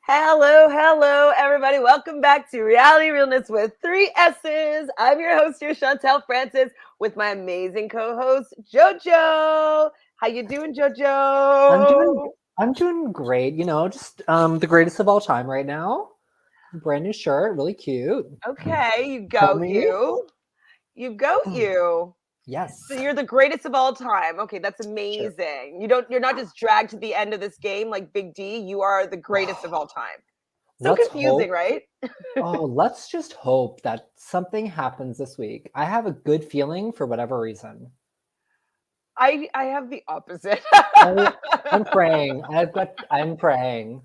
Hello, everybody. Welcome back to Reality Realness with 3 S's. I'm your host here, Chantele Francis, with my amazing co-host, Jojo. How you doing, I'm doing Jojo? I'm doing great. Just the greatest of all time right now. Brand new shirt, really cute. Okay, For me? You goat you. So Yes. you're the greatest of all time. Okay, that's Sure. amazing. You're not just dragged to the end of this game like Big D. You are the greatest of all time. So Let's confusing, hope. right? Let's just hope that something happens this week. I have a good feeling for whatever reason. I have the opposite. I, I'm praying. I'm praying.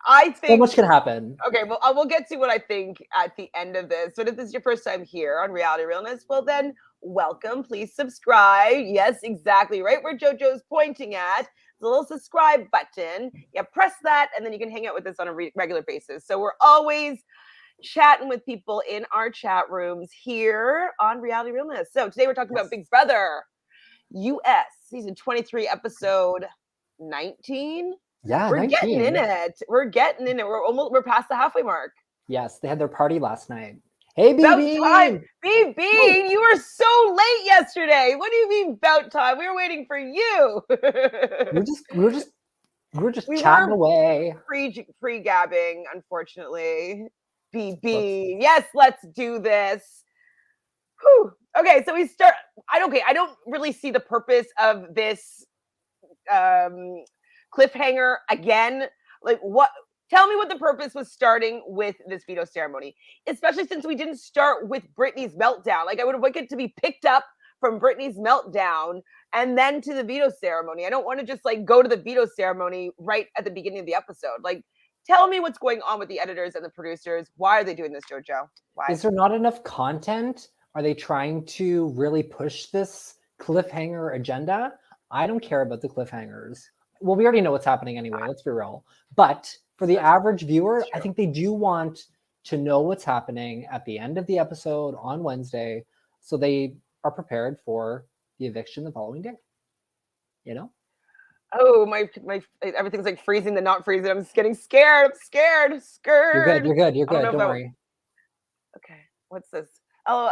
I So think much can happen. okay, well, I will get to what I think at the end of this. But if this is your first time here on Reality Realness, well, then welcome. Please subscribe. Yes, exactly. Right where JoJo's pointing at, the little subscribe button. Yeah, press that, and then you can hang out with us on a regular basis. So we're always chatting with people in our chat rooms here on Reality Realness. So today we're talking about Yes. Big Brother US, season 23, episode 19. Yeah, We're getting in 19. it. We're past the halfway mark. Yes, they had their party last night. Hey, About time. BB! BB, Woo! you were so late yesterday. What do you mean about time? We were waiting for you. We're just we were just we were just We chatting were away. pre-gabbing, unfortunately. Let's BB. Yes, let's do this. Whew. Okay, so we start. I don't really see the purpose of this um cliffhanger again. Like what, tell me what the purpose was starting with this veto ceremony, especially since we didn't start with Britney's meltdown. Like I would have liked it to be picked up from Britney's meltdown and then to the veto ceremony. I don't want to just like go to the veto ceremony right at the beginning of the episode. Like tell me what's going on with the editors and the producers. Why are they doing this, Jojo? Why? Is there not enough content? Are they trying to really push this cliffhanger agenda? I don't care about the cliffhangers. Well, we already know what's happening anyway, let's be real. But for the average That's viewer, I true. think they do want to know what's happening at the end of the episode on Wednesday so they are prepared for the eviction the following day. You know? Oh, my everything's like freezing the not freezing. I'm just getting scared. I'm scared. You're good, Scared. you're good, you're I don't know good. if Don't I worry. okay. What's this? Oh,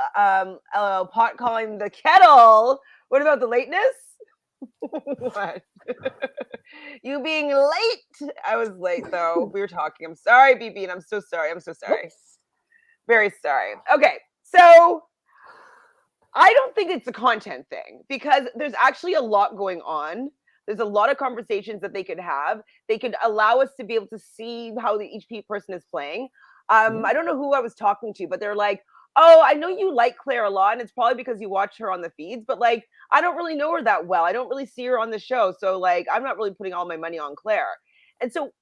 LOL, pot calling the kettle. What about the lateness? What? You being late. I was late though. We were talking. I'm sorry, BB, and I'm so sorry. I'm so sorry. Whoops. Very sorry. Okay. So I don't think it's a content thing because there's actually a lot going on. There's a lot of conversations that they could have. They could allow us to be able to see how each person is playing. Mhm. I don't know who I was talking to, but they're like, "Oh, I know you like Claire a lot, and it's probably because you watch her on the feeds. But like, I don't really know her that well. I don't really see her on the show, so like, I'm not really putting all my money on Claire." And so,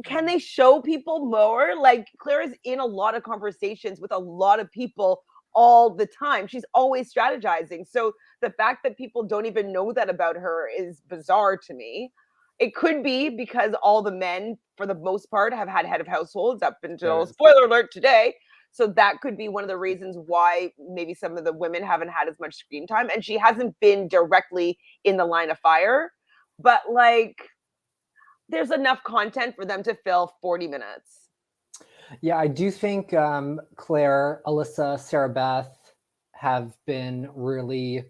can they show people more? Like, Claire is in a lot of conversations with a lot of people all the time. She's always strategizing. So the fact that people don't even know that about her is bizarre to me. It could be because all the men, for the most part, have had head of households up until Yes. spoiler alert today. So that could be one of the reasons why maybe some of the women haven't had as much screen time. And she hasn't been directly in the line of fire. But like, there's enough content for them to fill 40 minutes. Yeah, I do think Claire, Alyssa, Sarah Beth have been really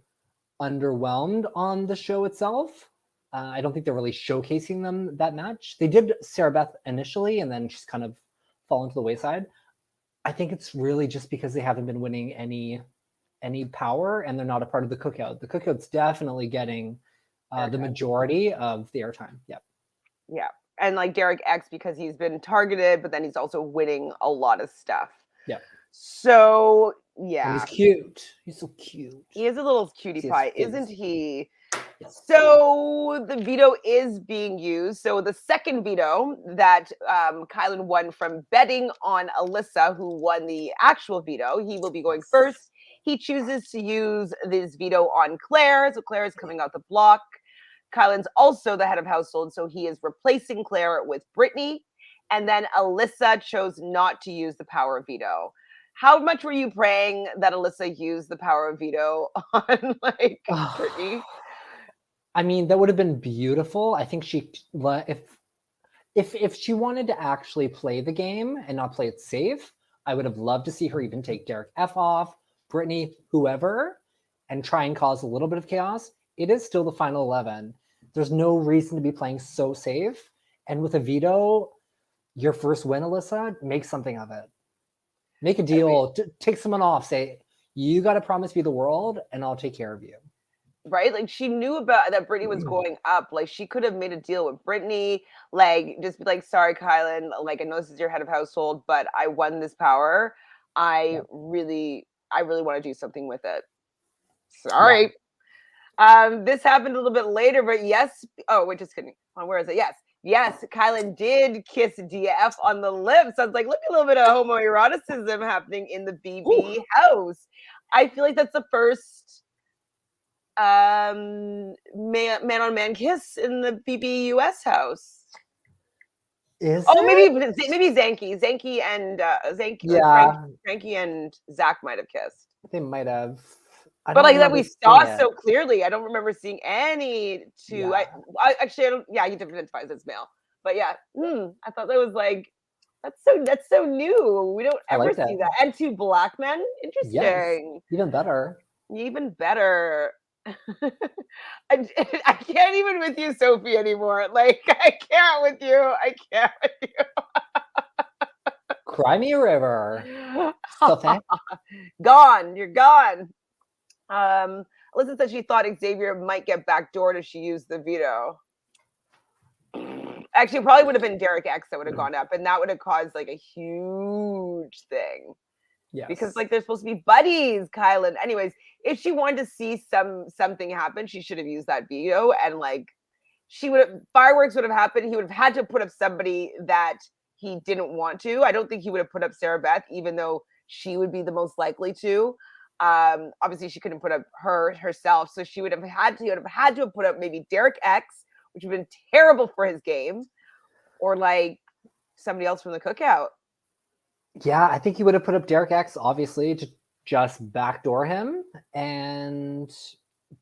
underwhelmed on the show itself. I don't think they're really showcasing them that much. They did Sarah Beth initially, and then she's kind of fallen to the wayside. I think it's really just because they haven't been winning any power, and they're not a part of the cookout. The cookout's definitely getting the Airtime. majority of the airtime. Yep. Yeah. And like Derek X because he's been targeted, but then he's also winning a lot of stuff. Yep. So And he's yeah, cute. He's so cute. he is a little cutie See his pie, isn't face. he? Yes. So the veto is being used. So the second veto that Kylan won from betting on Alyssa, who won the actual veto, he will be going Yes. first. He chooses to use this veto on Claire. So Claire is coming out the block. Kylan's also the head of household, so he is replacing Claire with Brittany. And then Alyssa chose not to use the power of veto. How much were you praying that Alyssa used the power of veto on like Brittany? I mean, that would have been beautiful. I think if If she wanted to actually play the game and not play it safe, I would have loved to see her even take Derek F off, Brittany, whoever, and try and cause a little bit of chaos. It is still the final 11. There's no reason to be playing so safe. And with a veto, your first win, Alyssa, make something of it. Make a deal. Take someone off. Say, you got to promise me the world and I'll take care of you. Right? Like she knew about that Brittany was going up. Like she could have made a deal with Brittany, like just be like, sorry, Kylan, like I know this is your head of household, but I won this power. I really want to do something with it. Sorry. Yeah. This happened a little bit later, but yes. Oh, wait, just kidding. Where is it? Yes, Kylan did kiss DF on the lips. I was like, look, a little bit of homoeroticism happening in the BB house. I feel like that's the first man on man kiss in the BB US house. Is maybe Zanky and Frankie and Zach might have kissed. They might have. But like that we saw so clearly. I don't remember seeing any two. Yeah. I actually I don't. Yeah, he identifies as male. But yeah, I thought that was like that's so new. We don't ever see that. And two black men. Interesting. Yes, even better. Even better. I can't even with you, Sophie, anymore. Like I can't with you. Cry me a river. Sophie. Gone. You're gone. Alyssa said she thought Xavier might get backdoored if she used the veto. Actually, it probably would have been Derek X that would have gone up, and that would have caused like a huge thing. Yes. Because like they're supposed to be buddies, Kylan. Anyways, if she wanted to see something happen, she should have used that veto, and like fireworks would have happened. He would have had to put up somebody that he didn't want to. I don't think he would have put up Sarah Beth, even though she would be the most likely to. Obviously she couldn't put up herself, so she would have had to put up maybe Derek X, which would have been terrible for his game, or like somebody else from the cookout. Yeah, I think he would have put up Derek X, obviously, to just backdoor him, and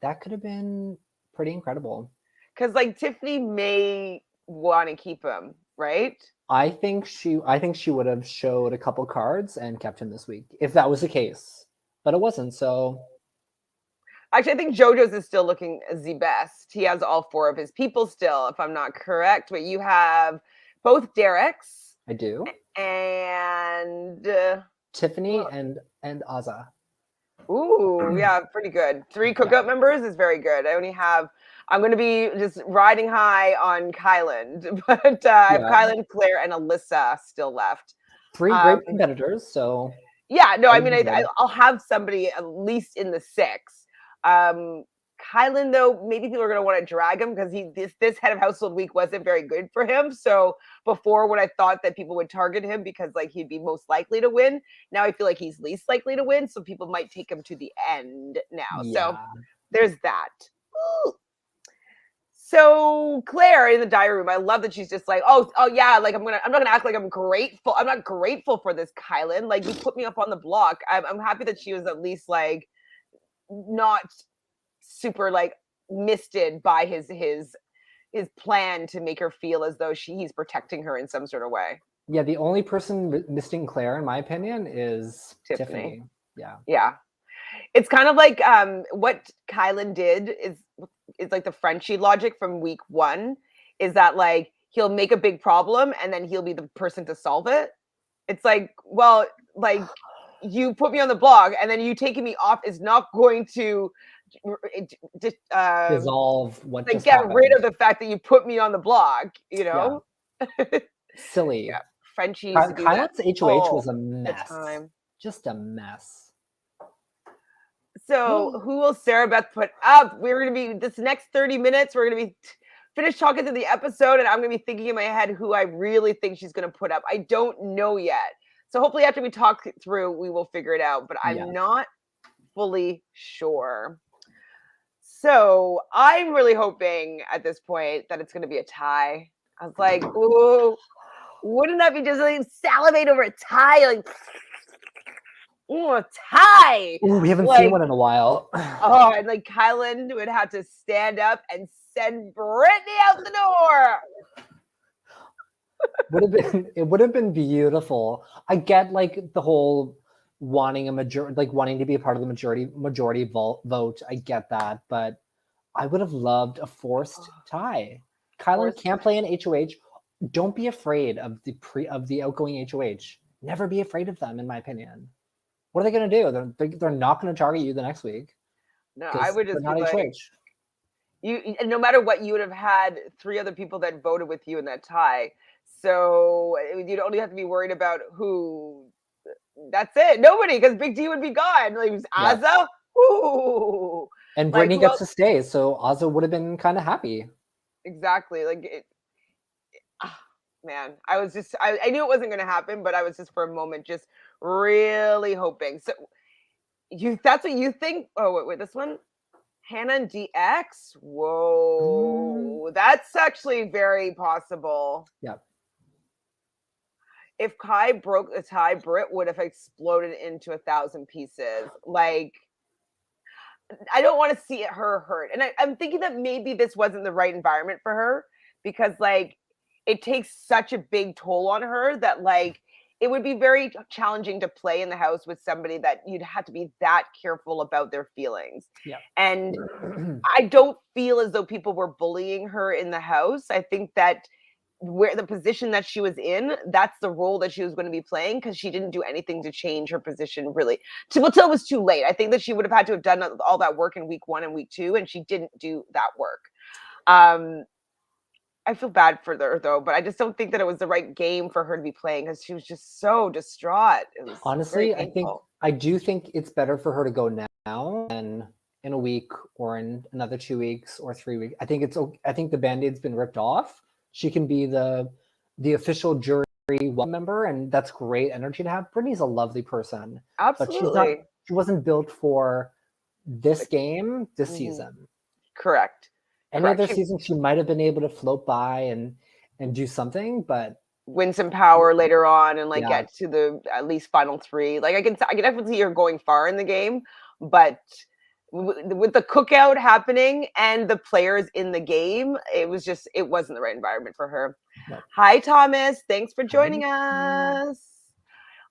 that could have been pretty incredible. Because like Tiffany may want to keep him, right? I think she would have showed a couple cards and kept him this week if that was the case. But it wasn't, so. Actually, I think Jojo's is still looking the best. He has all four of his people still, if I'm not correct. But you have both Derek's. I do. And Tiffany and Azza. Ooh, yeah, pretty good. 3 cookout members is very good. I'm going to be just riding high on Kylan, but I have Kylan, Claire, and Alyssa still left. 3 great competitors, so. Yeah, no, I mean, I'll have somebody at least in the 6. Kylan, though, maybe people are going to want to drag him because this head of household week wasn't very good for him. So before, when I thought that people would target him because like he'd be most likely to win, now I feel like he's least likely to win. So people might take him to the end now. Yeah. So there's that. Ooh. So Claire in the diary room, I love that she's just like, oh yeah, like I'm not gonna act like I'm grateful. I'm not grateful for this, Kylan. Like you put me up on the block. I'm happy that she was at least like not super like misted by his plan to make her feel as though he's protecting her in some sort of way. Yeah, the only person misting Claire, in my opinion, is Tiffany. Yeah. It's kind of like what Kylan did is like the Frenchie logic from week 1 is that like he'll make a big problem and then he'll be the person to solve it. It's like, well, like you put me on the blog and then you taking me off is not going to dissolve what like get rid of the fact that you put me on the blog, you know? Yeah. Silly. Yeah. Frenchie Kylan's HOH was a mess. Just a mess. So who will Sarah Beth put up? We're going to be, this next 30 minutes, we're going to be finished talking through the episode, and I'm going to be thinking in my head who I really think she's going to put up. I don't know yet. So hopefully after we talk through, we will figure it out, but I'm not fully sure. So I'm really hoping at this point that it's going to be a tie. I was like, ooh, wouldn't that be just like salivate over a tie? Like, ooh, a tie. Ooh, we haven't seen one in a while. Oh, and like Kylan would have to stand up and send Brittany out the door. would have been beautiful. I get like the whole wanting a majority, like wanting to be a part of the majority vote. I get that, but I would have loved a forced tie. Kylan can't play in HOH. Don't be afraid of the outgoing HOH. Never be afraid of them, in my opinion. What are they going to do? They're not going to target you the next week. No, I would just be not like, HOH. you. No matter what, you would have had 3 other people that voted with you in that tie. So you'd only have to be worried about who. That's it. Nobody, because Big D would be gone. Like, it was Azza. Ooh. And Like, Brittany gets to stay, so Azza would have been kind of happy. Exactly. Like, man, I was just, I knew it wasn't going to happen, but I was just for a moment just really hoping. So that's what you think? Oh, wait, this one? Hannah and DX? Whoa. That's actually very possible. Yeah. If Kai broke the tie, Britt would have exploded into 1,000 pieces. Like, I don't want to see her hurt. And I'm thinking that maybe this wasn't the right environment for her because, like, it takes such a big toll on her that, like, it would be very challenging to play in the house with somebody that you'd have to be that careful about their feelings. Yeah. And I don't feel as though people were bullying her in the house. I think that where the position that she was in, that's the role that she was going to be playing because she didn't do anything to change her position really till it was too late. I think that she would have had to have done all that work in week 1 and week 2, and she didn't do that work. I feel bad for her though, but I just don't think that it was the right game for her to be playing because she was just so distraught. It was honestly, I do think it's better for her to go now than in a week or in another 2 weeks or 3 weeks. I think the Band-Aid's been ripped off. She can be the official jury member, and that's great energy to have. Brittany's a lovely person. Absolutely. But she wasn't built for this game this season. Correct. Any other season she might have been able to float by and do something, but win some power later on and like get to the at least final 3. Like I can definitely see her going far in the game, but with the cookout happening and the players in the game, it wasn't the right environment for her. No. Hi, Thomas. Thanks for joining us.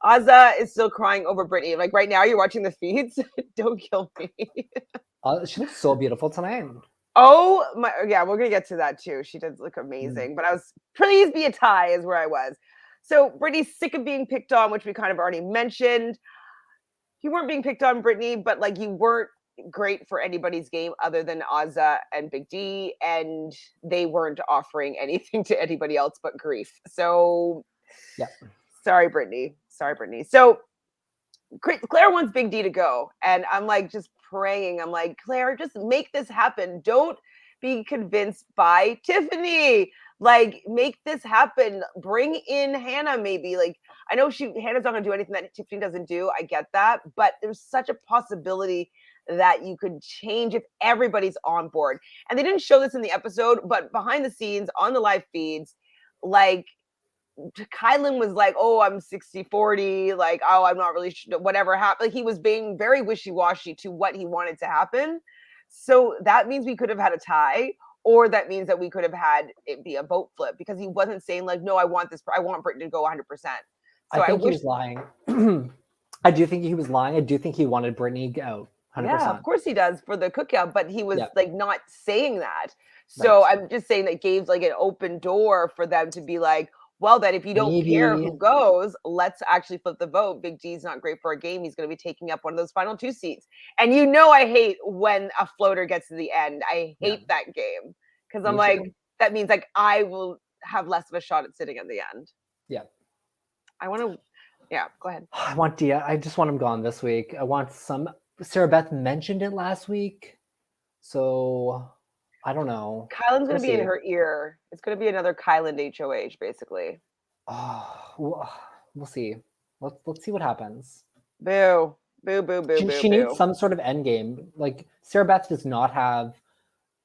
Azza is still crying over Brittany. Like right now, you're watching the feeds. Don't kill me. She looks so beautiful tonight. Oh my, yeah, we're gonna get to that too. She does look amazing, but I was please be a tie is where I was. So Brittany's sick of being picked on, which we kind of already mentioned. You weren't being picked on, Brittany, but like you weren't great for anybody's game other than Azza and Big D, and they weren't offering anything to anybody else but grief. So yeah, sorry, Brittany. So Claire wants Big D to go, and I'm like just praying. I'm like, Claire, just make this happen. Don't be convinced by Tiffany. Like, make this happen. Bring in Hannah, maybe. Like, I know Hannah's not gonna do anything that Tiffany doesn't do. I get that, but there's such a possibility that you could change if everybody's on board. And they didn't show this in the episode, but behind the scenes on the live feeds, like Kylan was like, oh, I'm 60-40, like, oh, I'm not really sure, whatever happened. Like, he was being very wishy-washy to what he wanted to happen. So that means we could have had a tie, or that means that we could have had it be a vote flip because he wasn't saying like, no, I want Brittany to go 100%. So I think he was lying. I do think he was lying. I do think he wanted Brittany out. 100%. Yeah, of course he does for the cookout, but he was like not saying that. So I'm just saying that gave like an open door for them to be like, well, then if you don't care who goes, let's actually flip the vote. Big D's not great for a game. He's going to be taking up one of those final 2 seats. And you know I hate when a floater gets to the end. I hate that game because I'm like, that means like I will have less of a shot at sitting at the end. Yeah. I want to, go ahead. I want Dia. I just want him gone this week. I want Sarah Beth mentioned it last week. So I don't know. Kylan's going to be in her ear. It's going to be another Kylan HOH, basically. Oh, we'll see. Let's see what happens. Boo. Boo. She needs some sort of end game. Like, Sarah Beth does not have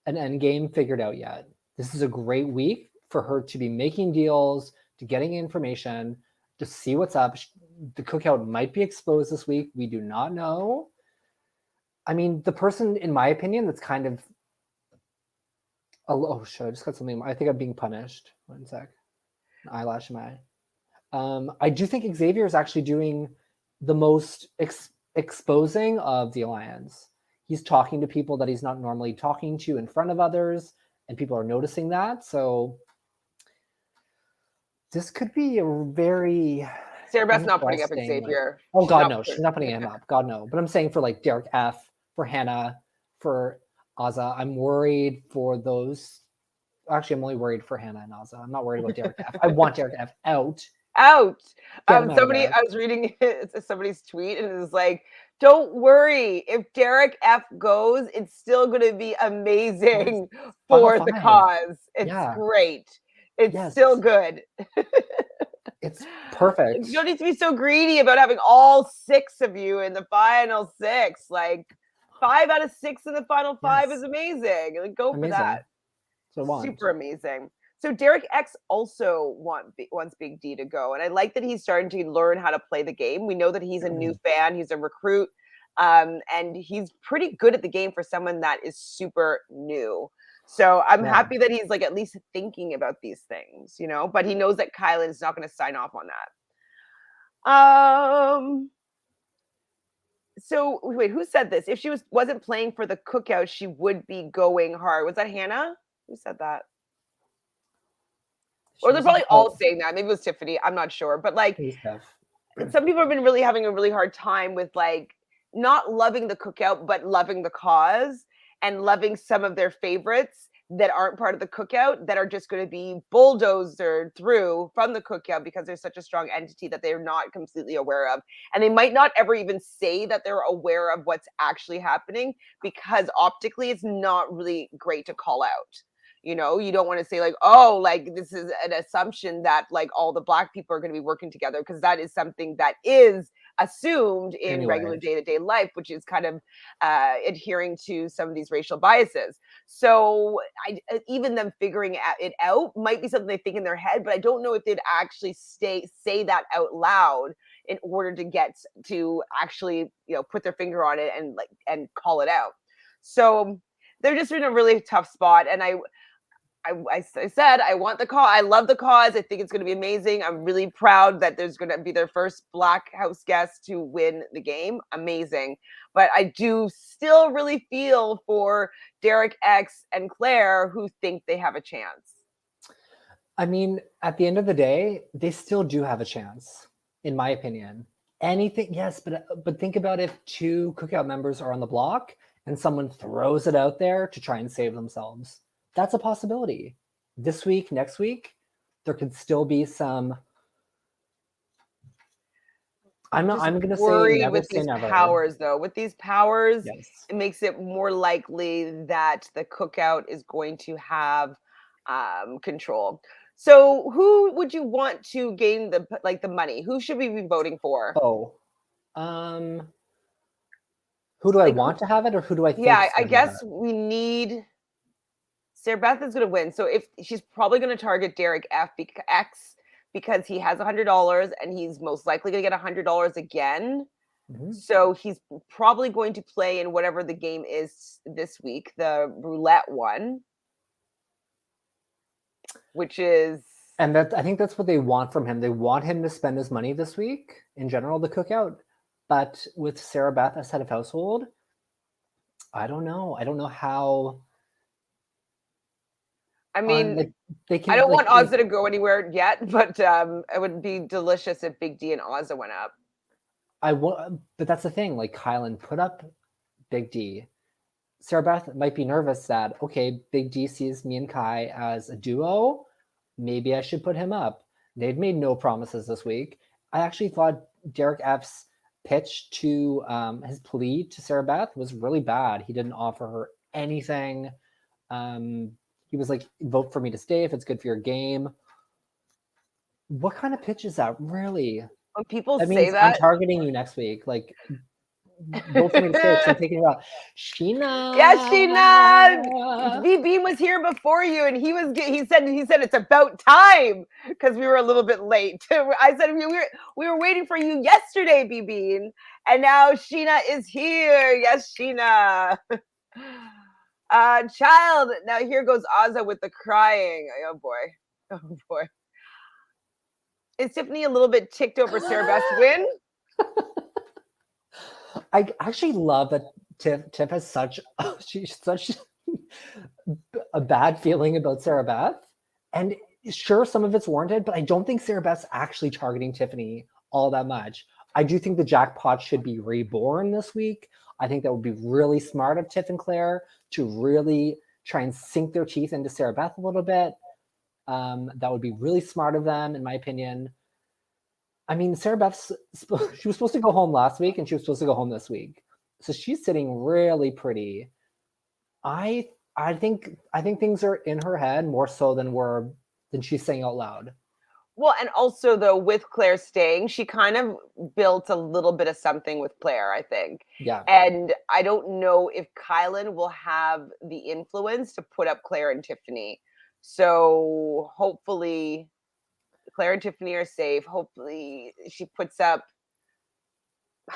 an end game figured out yet. This is a great week for her to be making deals, to getting information, to see what's up. The cookout might be exposed this week. We do not know. I mean, the person, in my opinion, that's kind of... Oh, shit, I just got something. I think I'm being punished. 1 sec. eyelash in my eye. I do think Xavier is actually doing the most exposing of the alliance. He's talking to people that he's not normally talking to in front of others, and people are noticing that. So this could be a very Sarah Beth's not putting up interesting. Xavier. Oh She's God, not no, she's not putting him up. God, no. But I'm saying for like Derek F, for Hannah, for Azza, I'm worried for those. Actually, I'm only worried for Hannah and Azza. I'm not worried about Derek F. I want Derek F out. Out. Get him out of Somebody, there. I was reading somebody's tweet and it was like, don't worry, if Derek F goes, it's still going to be amazing Final for the five. cause. It's Yeah. great. It's Yes. still good. It's perfect. You don't need to be so greedy about having all 6 of you in the final 6. Like 5 out of 6 in the final 5 Yes. is amazing. Like, go for Amazing. that. So I want. Super amazing. So Derek X also wants Big D to go, and I like that he's starting to learn how to play the game. We know that he's a new fan, he's a recruit, and he's pretty good at the game for someone that is super new. So I'm happy that he's like at least thinking about these things, you know. But he knows that Kylan is not going to sign off on that. So wait, who said this? If she wasn't playing for the cookout, she would be going hard. Was that Hannah? Who said that? Or they're probably all saying that. Maybe it was Tiffany. I'm not sure. But like some people have been really having a really hard time with like not loving the cookout, but loving the cause and loving some of their favorites that aren't part of the cookout that are just going to be bulldozed through from the cookout because there's such a strong entity that they're not completely aware of. And they might not ever even say that they're aware of what's actually happening because optically it's not really great to call out. You know, you don't want to say like, oh, like this is an assumption that like all the Black people are going to be working together, because that is something that is assumed in regular day-to-day life, which is kind of adhering to some of these racial biases. So even them figuring it out might be something they think in their head, but I don't know if they'd actually say that out loud in order to get to actually, you know, put their finger on it and call it out. So they're just in a really tough spot. And I said, I want the cause. I love the cause. I think it's going to be amazing. I'm really proud that there's going to be their first Black house guest to win the game. Amazing. But I do still really feel for Derek X and Claire, who think they have a chance. I mean, at the end of the day, they still do have a chance, in my opinion. Anything, yes, but think about if 2 cookout members are on the block and someone throws it out there to try and save themselves. That's a possibility. This week, next week, there could still be some. I'm going to say never with say these never. powers, though. With these powers, yes, it makes it more likely that the cookout is going to have control. So, who would you want to gain the money? Who should we be voting for? Oh, who do I want to have it, or who do I think? Yeah, I guess we need. Sarah Beth is going to win. So if she's probably going to target Derek X because he has $100 and he's most likely going to get $100 again. Mm-hmm. So he's probably going to play in whatever the game is this week, the roulette one, which is. And I think that's what they want from him. They want him to spend his money this week in general, the cookout. But with Sarah Beth as head of household, I don't know. I don't know how. I mean, they can, I don't want Ozza to go anywhere yet, but it would be delicious if Big D and Ozza went up. But that's the thing. Like Kylan put up Big D. Sarah Beth might be nervous that, okay, Big D sees me and Kai as a duo. Maybe I should put him up. They've made no promises this week. I actually thought Derek F's pitch to his plea to Sarah Beth was really bad. He didn't offer her anything. He was like, vote for me to stay if it's good for your game. What kind of pitch is that, really? When people say that, I'm targeting you next week. Like, vote for me to stay because I'm thinking about Sheena. Yeah, Sheena. V-Beam was here before you, and he said it's about time because we were a little bit late. I said we were waiting for you yesterday, V-Beam, and now Sheena is here. Yes, Sheena. Child. Now here goes Ozza with the crying. Oh boy. Is Tiffany a little bit ticked over Sarah Beth's win? I actually love that Tiff has such a bad feeling about Sarah Beth, and sure, some of it's warranted, but I don't think Sarah Beth's actually targeting Tiffany all that much. I do think the jackpot should be reborn this week. I think that would be really smart of Tiff and Claire to really try and sink their teeth into Sarah Beth a little bit. That would be really smart of them, in my opinion. I mean, Sarah Beth's she was supposed to go home last week, and she was supposed to go home this week, so she's sitting really pretty. I think things are in her head more so than she's saying out loud. Well, and also though, with Claire staying, she kind of built a little bit of something with Claire, I think. Yeah. And I don't know if Kylan will have the influence to put up Claire and Tiffany. So hopefully Claire and Tiffany are safe. Hopefully she puts up.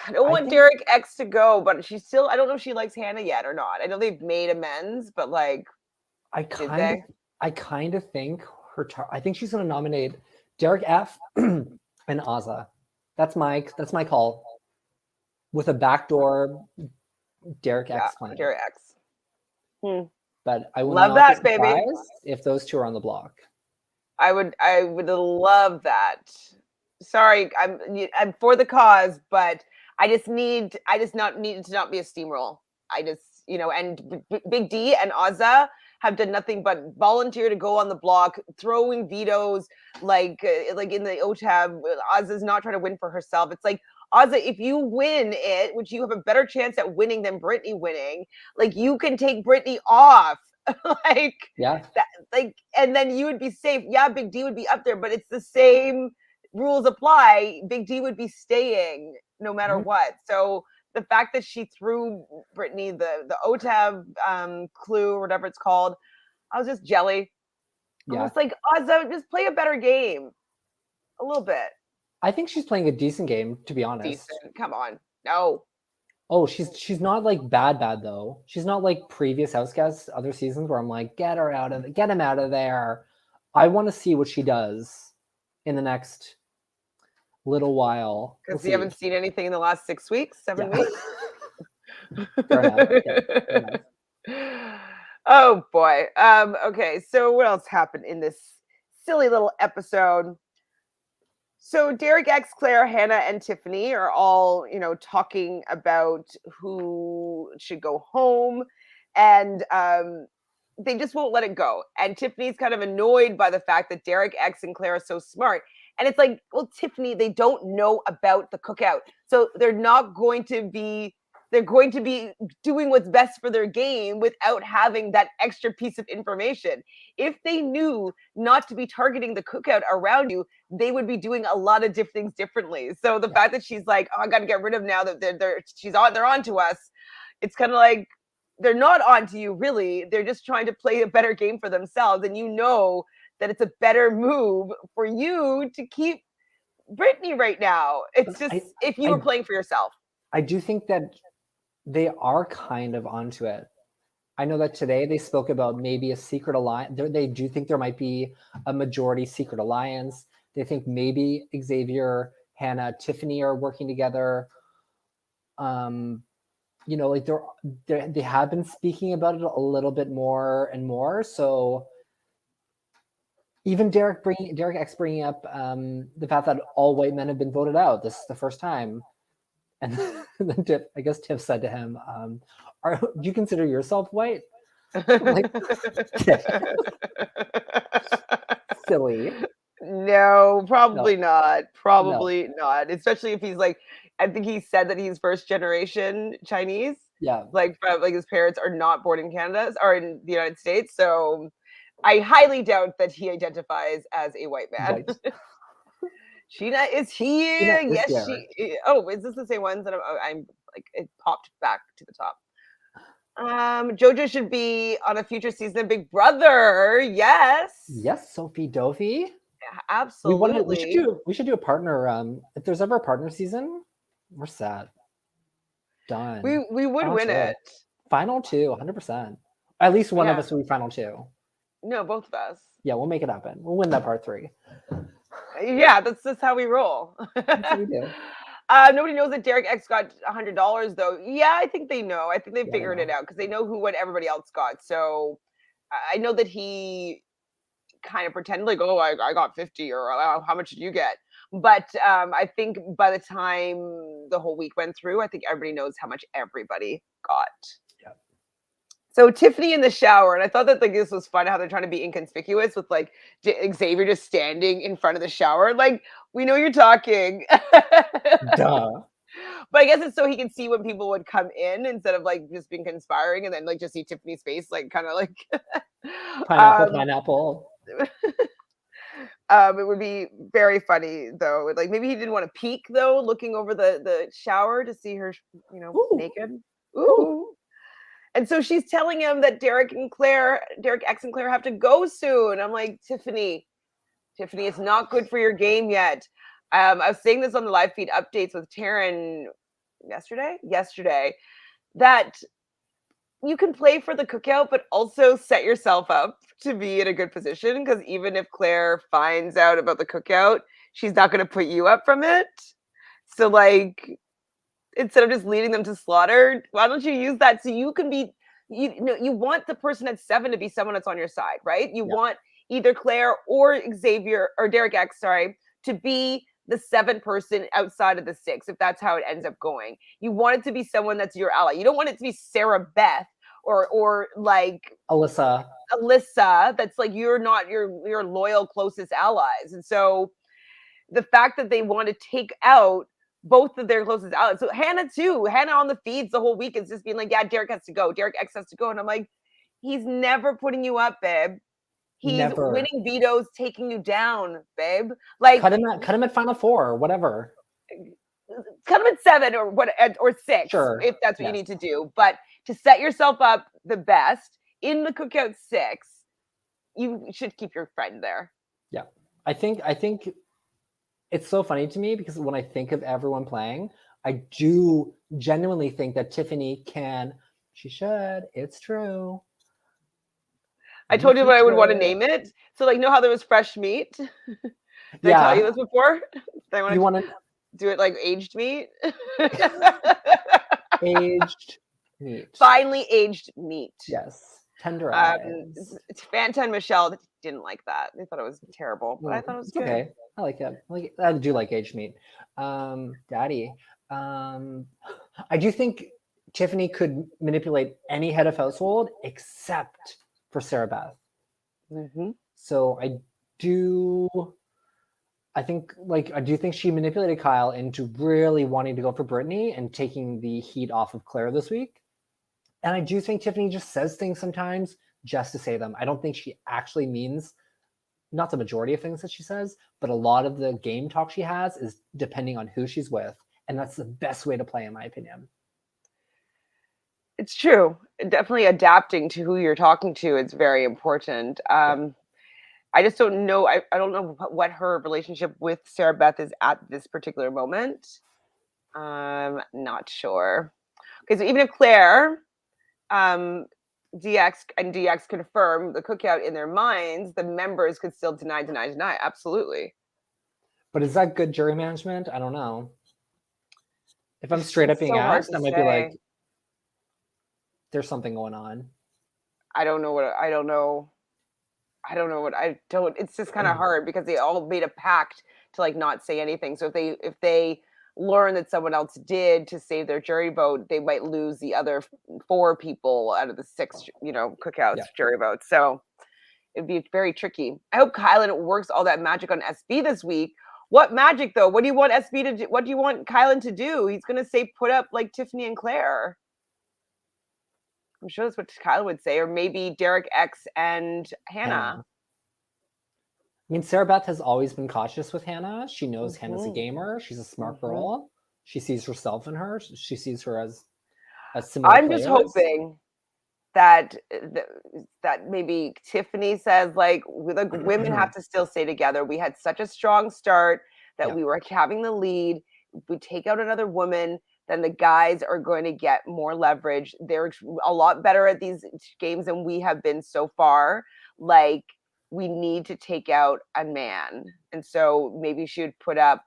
I don't want Derek X to go, but she's still. I don't know if she likes Hannah yet or not. I know they've made amends, but like, I kind of think I think she's going to nominate Derek F and Azah. That's my call. With a backdoor Derek X plan. Derek X. But I would love that, baby. If those two are on the block. I would love that. Sorry, I'm for the cause, but I just need to not be a steamroll. I just, and Big D and Azah have done nothing but volunteer to go on the block, throwing vetoes, like in the OTAB. Azah's not trying to win for herself. It's like, Azah, if you win it, which you have a better chance at winning than Brittany winning, like you can take Brittany off. And then you would be safe. Yeah, Big D would be up there, but it's the same rules apply. Big D would be staying no matter what. So the fact that she threw Brittany the OTAB clue or whatever it's called, I was just jelly. I was like, Azah, just play a better game. A little bit. I think she's playing a decent game, to be honest. Decent. Come on. No. Oh, she's not like bad though. She's not like previous house guests, other seasons where I'm like, get him out of there. I want to see what she does in the next little while. Because we haven't seen anything in the last 6 weeks, 7 weeks. Fair enough. Fair enough. Oh boy. Okay, so what else happened in this silly little episode? So Derek X, Claire, Hannah, and Tiffany are all, talking about who should go home, and they just won't let it go. And Tiffany's kind of annoyed by the fact that Derek X and Claire are so smart. And it's like, well, Tiffany, they don't know about the cookout, so they're going to be doing what's best for their game without having that extra piece of information. If they knew not to be targeting the cookout around you, they would be doing a lot of things differently. So the fact that she's like, oh, I got to get rid of now that they're on to us. It's kind of like, they're not on to you, really. They're just trying to play a better game for themselves. And that it's a better move for you to keep Brittany right now. It's just, if you were playing for yourself. I do think that they are kind of onto it. I know that today they spoke about maybe a secret alliance. They do think there might be a majority secret alliance. They think maybe Xavier, Hannah, Tiffany are working together. Like they have been speaking about it a little bit more and more. So even Derek X bringing up the fact that all white men have been voted out. This is the first time. And then Tiff said to him, do you consider yourself white? Like, silly. No, probably not. Probably not. Especially if he's like, I think he said that he's first generation Chinese. Yeah. Like his parents are not born in Canada or in the United States. So I highly doubt that he identifies as a white man. Right. Sheena is here. Sheena is she. Oh, is this the same ones that I'm like? It popped back to the top. Jojo should be on a future season of Big Brother. Yes. Yes, Sophie Dophie. Yeah, absolutely. We should do a partner. If there's ever a partner season, we're set. Done. We would final win two. It. Final 2, 100%. At least one of us will be final 2. No, both of us. Yeah, we'll make it happen. We'll win that part 3. Yeah, that's just how we roll. That's what we do. Nobody knows that Derek X got $100 though. Yeah, I think they know. I think they Yeah, they figured it know. out because they know what everybody else got. So I know that he kind of pretended like, oh, I got 50 or how much did you get? But I think by the time the whole week went through, I think everybody knows how much everybody got. Yeah. So Tiffany in the shower, and I thought that like this was fun how they're trying to be inconspicuous with like Xavier just standing in front of the shower, like we know you're talking. Duh. But I guess it's so he can see when people would come in instead of like just being conspiring and then like just see Tiffany's face, like kind of like Pineapple. It would be very funny though. Like maybe he didn't want to peek though, looking over the shower to see her, Ooh. naked. Ooh. Ooh. And so she's telling him that Derek X and Claire have to go soon. I'm like, Tiffany, it's not good for your game yet. I was saying this on the live feed updates with Taryn yesterday, that you can play for the cookout, but also set yourself up to be in a good position. Because even if Claire finds out about the cookout, she's not going to put you up from it. So, like, instead of just leading them to slaughter, why don't you use that so you can be, you want the person at 7 to be someone that's on your side, right? You want either Claire or Xavier or Derek X, to be the 7 person outside of the 6, if that's how it ends up going. You want it to be someone that's your ally. You don't want it to be Sarah Beth or like Alyssa, that's like you're not your loyal closest allies. And so the fact that they want to take out both of their closest allies. So Hannah too. Hannah on the feeds the whole week is just being like, yeah, Derek has to go. Derek X has to go. And I'm like, he's never putting you up, babe. He's never winning vetoes, taking you down, babe. Like cut him at Final Four or whatever. Cut him at 7 or 6, Sure. if that's what you need to do. But to set yourself up the best in the cookout 6, you should keep your friend there. Yeah, I think it's so funny to me because when I think of everyone playing, I do genuinely think that Tiffany it's true. I told you what I would want to name it. So, like, know how there was fresh meat? Did I tell you this before? You want to do it like aged meat? Aged meat. Finely aged meat. Yes. Tenderized. Fanta and Michelle didn't like that. They thought it was terrible, but I thought it was good. Okay. I like it. I do like aged meat. Daddy. I do think Tiffany could manipulate any head of household except for Sarah Beth. Mm-hmm. So I do think she manipulated Kyle into really wanting to go for Brittany and taking the heat off of Claire this week. And I do think Tiffany just says things sometimes just to say them. I don't think she actually means, not the majority of things that she says, but a lot of the game talk she has is depending on who she's with. And that's the best way to play, in my opinion. It's true. Definitely adapting to who you're talking to is very important. I just don't know. I don't know what her relationship with Sarah Beth is at this particular moment. Not sure. Okay, so even if Claire, DX confirm the cookout in their minds, the members could still deny. Absolutely. But is that good jury management? I don't know. If I'm straight up being asked, I might be like, there's something going on. It's just kind of hard because they all made a pact to like not say anything. So if they learn that someone else did to save their jury vote, they might lose the other 4 people out of the 6, cookouts jury votes. So it'd be very tricky. I hope Kylan works all that magic on SB this week. What magic though? What do you want SB to do? What do you want Kylan to do? He's gonna say put up like Tiffany and Claire. I'm sure that's what Kyle would say, or maybe Derek X and Hannah. I mean, Sarah Beth has always been cautious with Hannah. She knows Hannah's a gamer. She's a smart girl. She sees herself in her. She sees her as similar. I'm just hoping that maybe Tiffany says like women have to still stay together. We had such a strong start that we were having the lead. If we take out another woman, then the guys are going to get more leverage. They're a lot better at these games than we have been so far. Like, we need to take out a man. And so maybe she would put up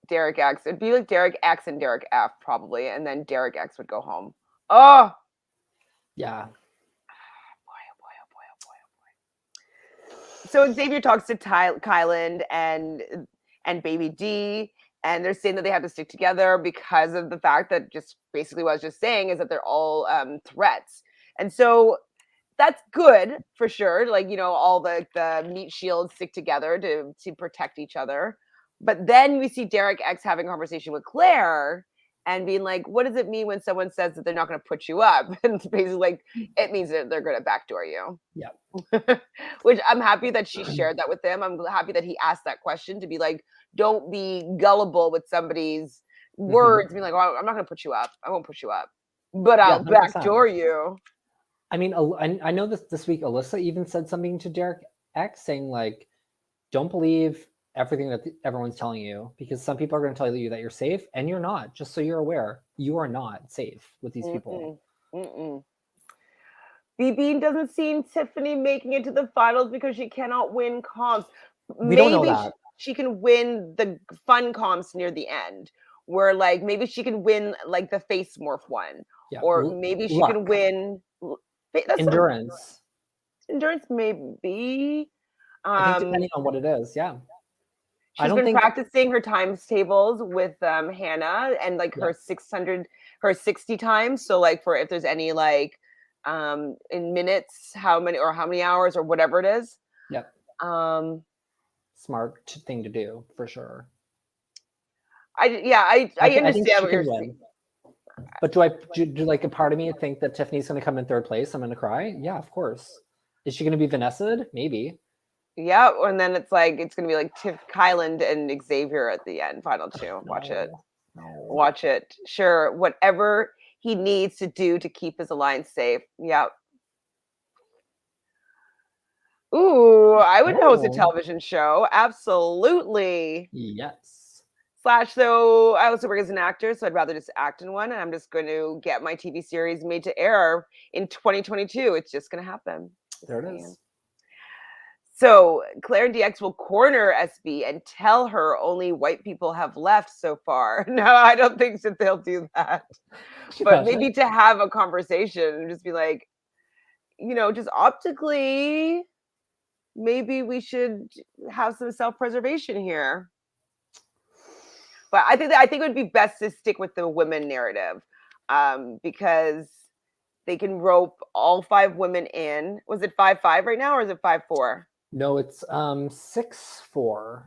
Derek X. It'd be like Derek X and Derek F probably, and then Derek X would go home. Oh, Yeah. So Xavier talks to Kylan and Baby D, and they're saying that they have to stick together because of the fact that, just basically what I was just saying, is that they're all threats. And so that's good for sure. Like, all the meat shields stick together to protect each other. But then we see Derek X having a conversation with Claire and being like, what does it mean when someone says that they're not going to put you up? And basically like, it means that they're going to backdoor you. Yeah. Which I'm happy that she shared that with him. I'm happy that he asked that question to be like, don't be gullible with somebody's words. Being like, oh, I'm not going to put you up. I won't push you up, but I'll backdoor you. I mean, I know this week Alyssa even said something to Derek X saying like, don't believe everything that everyone's telling you, because some people are going to tell you that you're safe and you're not. Just so you're aware, you are not safe with these people. BB doesn't see Tiffany making it to the finals because she cannot win comps. We don't know that. She can win the fun comps near the end, where like maybe she can win like the face morph one, or maybe she can win endurance. Endurance, maybe. I think depending on what it is, yeah. She's been practicing her times tables with Hannah and like her 60 times. So like for if there's any like in minutes, how many hours or whatever it is. Yep. Smart thing to do for sure. I understand what you're saying. But do like a part of me think that Tiffany's going to come in third place? I'm going to cry. Yeah, of course. Is she going to be Vanessa'd? Maybe. Yeah, and then it's going to be like Kylan and Xavier at the end, final two. Watch it. Watch it. Sure, whatever he needs to do to keep his alliance safe. Yep. Ooh, I would host a television show. Absolutely. Yes. Though I also work as an actor, so I'd rather just act in one. And I'm just going to get my TV series made to air in 2022. It's just going to happen. There it is. So Claire and DX will corner SB and tell her only white people have left so far. No, I don't think that they'll do that. But maybe to have a conversation and just be like, just optically, maybe we should have some self-preservation here. But I think it would be best to stick with the women narrative, because they can rope all 5 women in. Was it 5-5 right now, or is it 5-4? No, it's 6-4.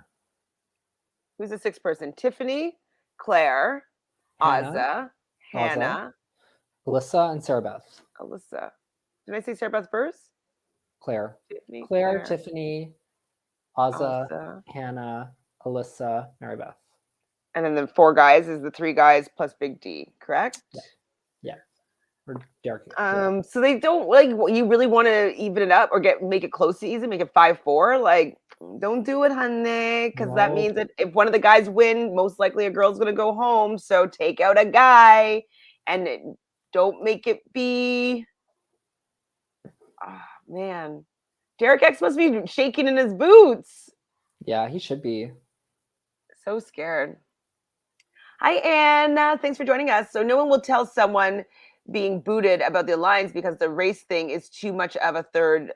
Who's the 6th person? Tiffany, Claire, Hannah, Alyssa, and Sarah Beth. Alyssa. Did I say Sarah Beth first? Claire, Tiffany, Azza, Hannah, Alyssa, Mary Beth. And then the 4 guys is the 3 guys plus Big D, correct? Yeah. Or Derek. So they don't like. You really want to even it up or make it close to even, make it 5-4. Like, don't do it, honey, because that means that if one of the guys win, most likely a girl's gonna go home. So take out a guy, and don't make it be. Oh, man, Derek X must be shaking in his boots. Yeah, he should be. So scared. Hi, Anna. Thanks for joining us. So no one will tell someone being booted about the alliance because the race thing is too much of a third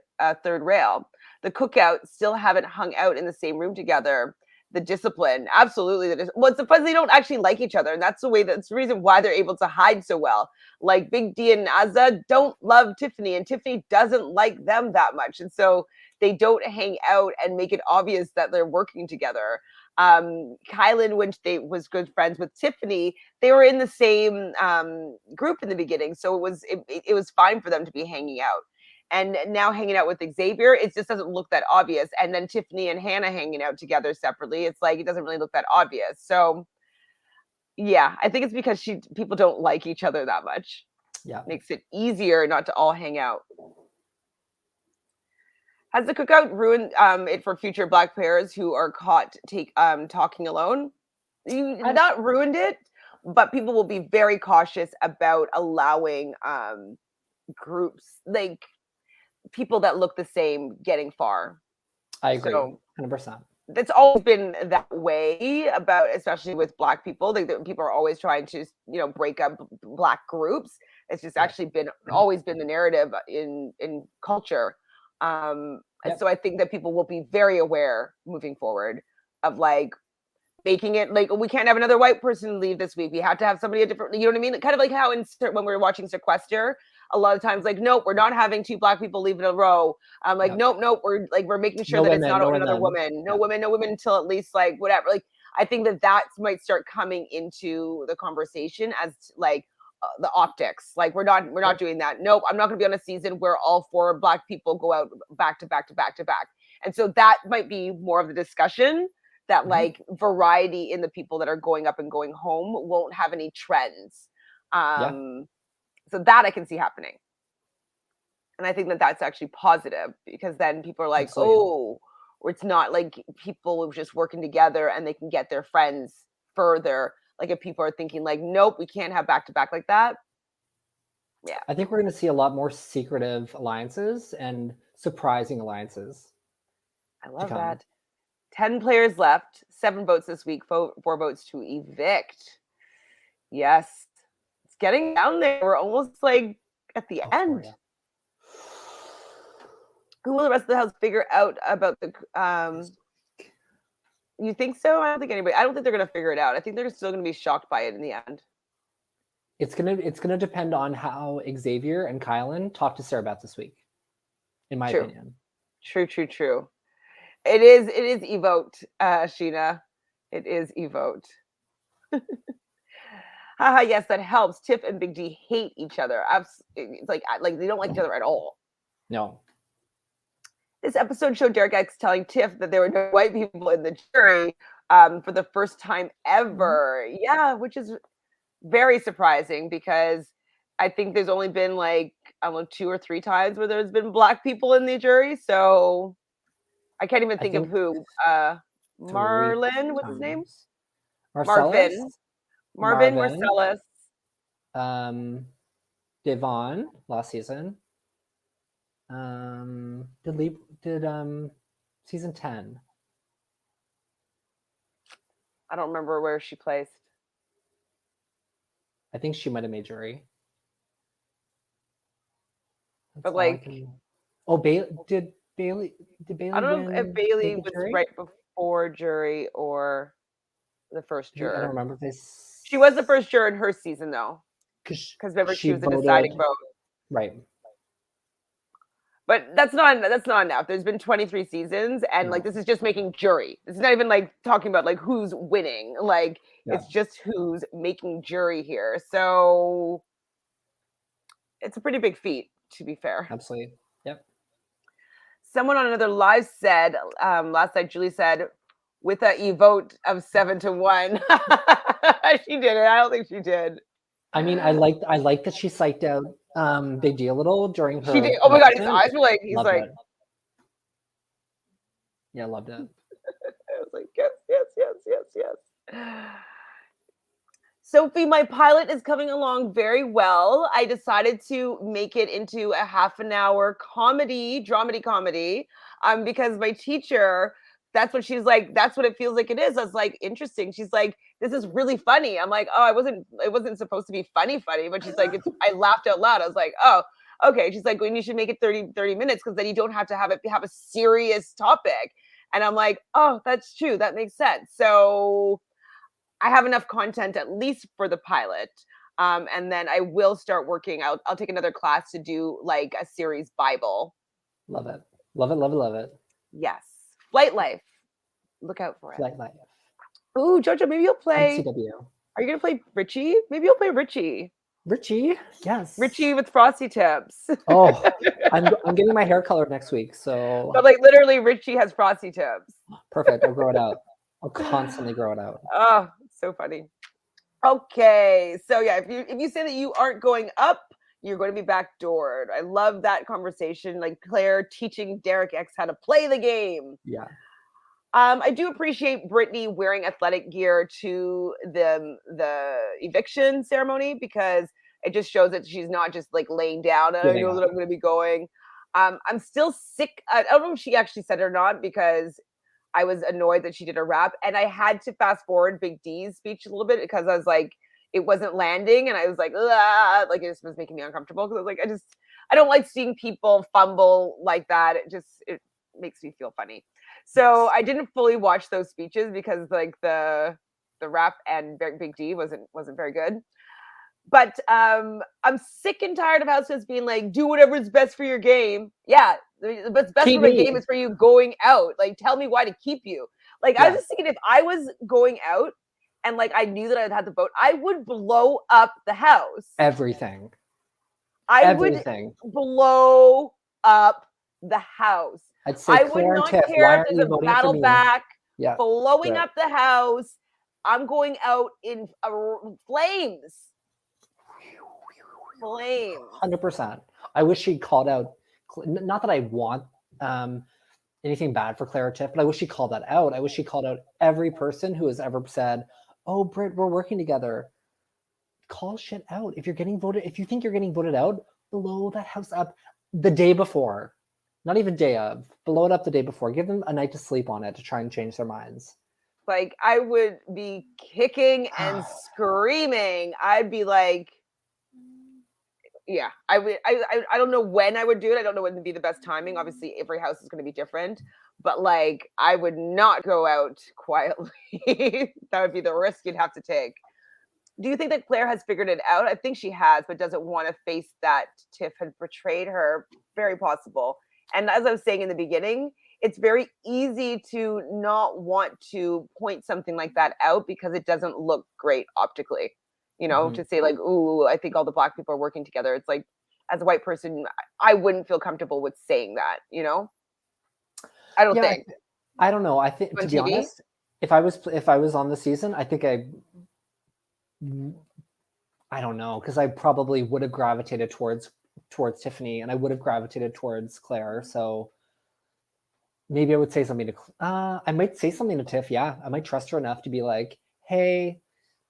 rail. The cookout still haven't hung out in the same room together. The discipline, absolutely. Well, it's because they don't actually like each other, and that's the reason why they're able to hide so well. Like Big D and Azza don't love Tiffany, and Tiffany doesn't like them that much, and so they don't hang out and make it obvious that they're working together. Kylan, when they was good friends with Tiffany, they were in the same group in the beginning, so it was fine for them to be hanging out. And now hanging out with Xavier, it just doesn't look that obvious. And then Tiffany and Hannah hanging out together separately, it's like it doesn't really look that obvious. So yeah, I think it's because people don't like each other that much. Yeah, makes it easier not to all hang out. Has the cookout ruined it for future Black players who are caught talking alone? Not ruined it, but people will be very cautious about allowing groups. Like, people that look the same getting far. I agree, So 100%. It's always been that way about, especially with Black people. People are always trying to, break up Black groups. It's just actually always been the narrative in culture. Yep. So I think that people will be very aware moving forward of like making it like we can't have another white person leave this week. We have to have somebody a different. You know what I mean? Kind of like how when we were watching Sequester, a lot of times like, nope, we're not having 2 Black people leave in a row. Like, nope, we're making sure No that women, it's not no another women. woman, no women until at least like whatever. Like, I think that might start coming into the conversation as like the optics. Like, we're not doing that. Nope, I'm not going to be on a season where all 4 Black people go out back to back to back to back. And so that might be more of the discussion. That like variety in the people that are going up and going home won't have any trends. So that I can see happening. And I think that that's actually positive because then people are like, oh, or it's not like people just working together and they can get their friends further. Like if people are thinking like, nope, we can't have back to back like that. Yeah. I think we're going to see a lot more secretive alliances and surprising alliances. I love that. 10 players left, 7 votes this week, 4 votes to evict. Yes. It's getting down there. We're almost like at the end. Who will the rest of the house figure out about the you think so? I don't think they're gonna figure it out. I think they're still gonna be shocked by it in the end. It's gonna depend on how Xavier and Kylan talk to Sarah Beth this week, in my opinion. True. It is evote, Sheena. It is evote. Haha, yes, that helps. Tiff and Big D hate each other. It's like they don't like each other at all. No. This episode showed Derek X telling Tiff that there were no white people in the jury for the first time ever. Yeah, which is very surprising because I think there's only been like, I don't know, 2 or 3 times where there's been Black people in the jury. So I can't even think of who. Marlon, what's his name? Marcellus? Marvin Marcellus. Devon last season. Did season 10. I don't remember where she placed. I think she might have made jury. But like, did Bailey I don't know if Bailey was right before jury or the first juror. I don't remember if this. She was the first juror in her season though, because remember she was the deciding vote. Right. But that's not enough. There's been 23 seasons, and like this is just making jury. This is not even like talking about like who's winning. Like it's just who's making jury here. So it's a pretty big feat, to be fair. Absolutely. Yep. Someone on another live said last night. Julie said, "With a vote of 7-1." She did it. I don't think she did. I mean, I like that she psyched out Big D a little during her. She did. Oh my god, his eyes were like, he's like, yeah, loved it. I was like, yes. Sophie, my pilot is coming along very well. I decided to make it into a half an hour dramedy comedy, because my teacher, that's what she's like, that's what it feels like it is. I was like, interesting. She's like, this is really funny. I'm like, oh, it wasn't supposed to be funny, but she's like, I laughed out loud. I was like, oh, okay. She's like, well, you should make it 30 minutes because then you don't have to have a serious topic. And I'm like, oh, that's true. That makes sense. So I have enough content at least for the pilot. And then I will start working out. I'll take another class to do like a series Bible. Love it. Love it, love it, love it. Yes. Flight Life. Look out for it. Flight Life. Ooh, Jojo, maybe you'll play. CW. Are you going to play Richie? Maybe you'll play Richie. Richie? Yes. Richie with frosty tips. Oh, I'm getting my hair colored next week. So. But like literally Richie has frosty tips. Perfect. I'll grow it out. I'll constantly grow it out. Oh, so funny. Okay. So yeah, if you say that you aren't going up, you're going to be backdoored. I love that conversation. Like Claire teaching Derek X how to play the game. Yeah. I do appreciate Brittany wearing athletic gear to the eviction ceremony because it just shows that she's not just like laying down. I know that I'm going to be going. I'm still sick. I don't know if she actually said it or not because I was annoyed that she did a rap, and I had to fast forward Big D's speech a little bit because I was like, it wasn't landing, and I was like, ugh, like it just was making me uncomfortable because I was like, I don't like seeing people fumble like that. It makes me feel funny. So I didn't fully watch those speeches because like the rap and Big D wasn't very good. But I'm sick and tired of housewives being like, do whatever's best for your game. Yeah, what's best for my game is for you going out. Like, tell me why to keep you. Like, I was just thinking if I was going out and like I knew that I'd have to vote, I would blow up the house. Everything. I would blow up the house. I'd say, I would not care if there's a battle back, blowing up the house. I'm going out in flames. Flames. 100%. I wish she called out. Not that I want anything bad for Claire or Tiff, but I wish she called that out. I wish she called out every person who has ever said, "Oh, Britt, we're working together." Call shit out. If you're getting voted, if you think you're getting voted out, blow that house up the day before. Not even day of. Blow it up the day before. Give them a night to sleep on it to try and change their minds. Like, I would be kicking and screaming. I'd be like, yeah, I would. I don't know when I would do it. I don't know when would be the best timing. Obviously, every house is going to be different. But like, I would not go out quietly. That would be the risk you'd have to take. Do you think that Claire has figured it out? I think she has, but doesn't want to face that Tiff had betrayed her. Very possible. And as I was saying in the beginning, it's very easy to not want to point something like that out because it doesn't look great optically. You know, to say like, ooh, I think all the Black people are working together. It's like, as a white person, I wouldn't feel comfortable with saying that, you know? I don't think. I don't know. I think, to be honest, if I was on the season, I think I don't know, because I probably would have gravitated towards Tiffany, and I would have gravitated towards Claire. So maybe I would say something to. I might say something to Tiff. Yeah, I might trust her enough to be like, "Hey,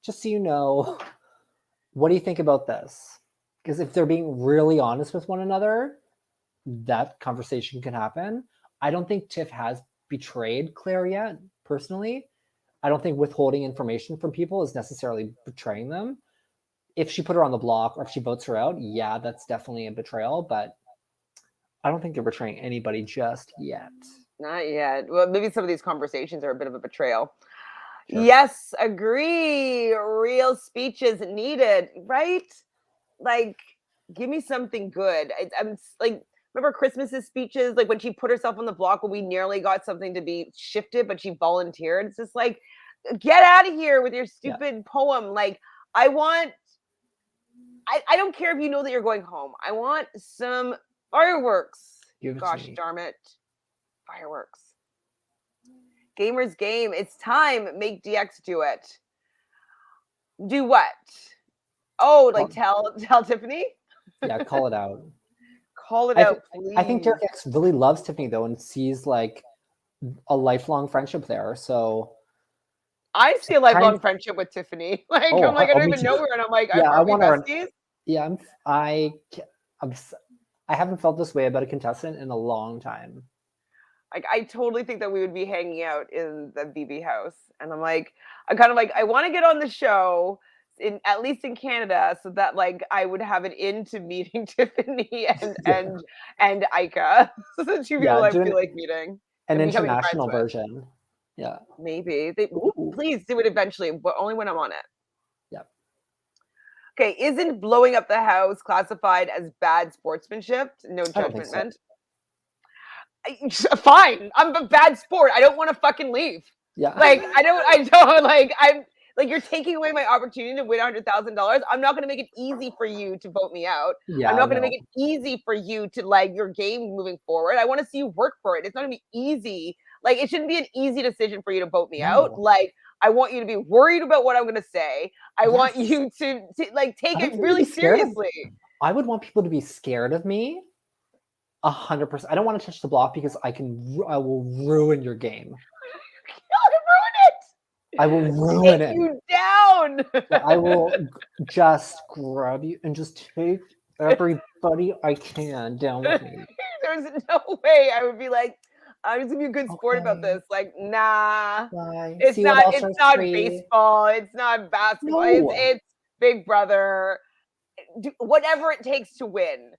just so you know, what do you think about this?" Because if they're being really honest with one another, that conversation can happen. I don't think Tiff has betrayed Claire yet, personally. I don't think withholding information from people is necessarily betraying them. If she put her on the block or if she votes her out, yeah, that's definitely a betrayal, but I don't think they're betraying anybody just yet. Not yet. Well, maybe some of these conversations are a bit of a betrayal. Sure. Yes, agree. Real speeches needed, right? Like, give me something good. I'm like, remember Christmas's speeches? Like when she put herself on the block when we nearly got something to be shifted, but she volunteered. It's just like, get out of here with your stupid poem. Like, I don't care if you know that you're going home. I want some fireworks. Gosh darn it. Fireworks. Gamers game. It's time. Make DX do it. Do what? Oh, like tell Tiffany? Yeah, call it out. Call it out, please. I think Derek X really loves Tiffany though, and sees like a lifelong friendship there. So I see a lifelong friendship with Tiffany. Like, I'm like, I don't even know her, and I'm like, are we besties? Yeah, I haven't felt this way about a contestant in a long time. Like, I totally think that we would be hanging out in the BB house, and I'm kind of like, I want to get on the show, at least in Canada, so that like I would have it into meeting Tiffany and Ika, so that two people I feel like meeting. An international version. Yeah. Maybe. Please do it eventually, but only when I'm on it. Yeah. Okay, isn't blowing up the house classified as bad sportsmanship? No judgment meant. Fine. I'm a bad sport. I don't want to fucking leave. Yeah. Like, I don't like, I'm like, you're taking away my opportunity to win $100,000. I'm not going to make it easy for you to vote me out. Yeah, I'm not going to make it easy for you to like your game moving forward. I want to see you work for it. It's not going to be easy. Like, it shouldn't be an easy decision for you to vote me out. Like, I want you to be worried about what I'm going to say. I want you to like take it really seriously. I would want people to be scared of me. 100%. I don't want to touch the block because I will ruin your game. I will ruin it. You down. I will just grab you and just take every buddy, I can. Down with me. There's no way I would be like, I'm just gonna be a good sport about Okay. this. Like, nah, Bye. it's See you at not. All It's Stars not 3. baseball. It's not basketball. No. It's Big Brother. Whatever it takes to win.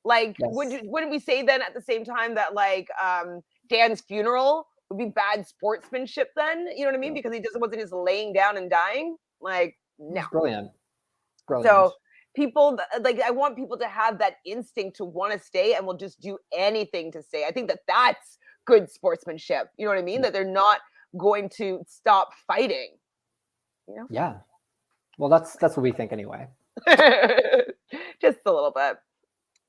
Like, Yes. wouldn't we say then at the same time that like Dan's funeral would be bad sportsmanship then? You know what I mean? Because he just wasn't just laying down and dying. Like, no. It's brilliant. Brilliant. So people like I want people to have that instinct to want to stay and will just do anything to stay. I think that that's good sportsmanship. You know what I mean? That they're not going to stop fighting. You know? Yeah. Well, that's what we think anyway. Just a little bit.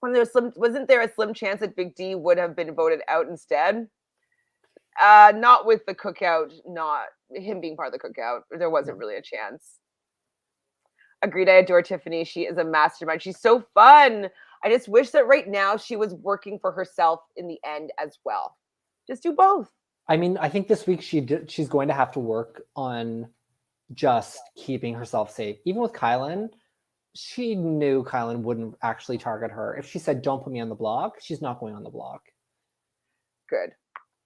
Wasn't there a slim chance that Big D would have been voted out instead? Not with the cookout, not him being part of the cookout. There wasn't really a chance. Agreed. I adore Tiffany. She is a mastermind. She's so fun. I just wish that right now she was working for herself in the end as well. Just do both. I mean, I think this week she's going to have to work on just keeping herself safe. Even with Kylan, she knew Kylan wouldn't actually target her. If she said, don't put me on the block, she's not going on the block. Good.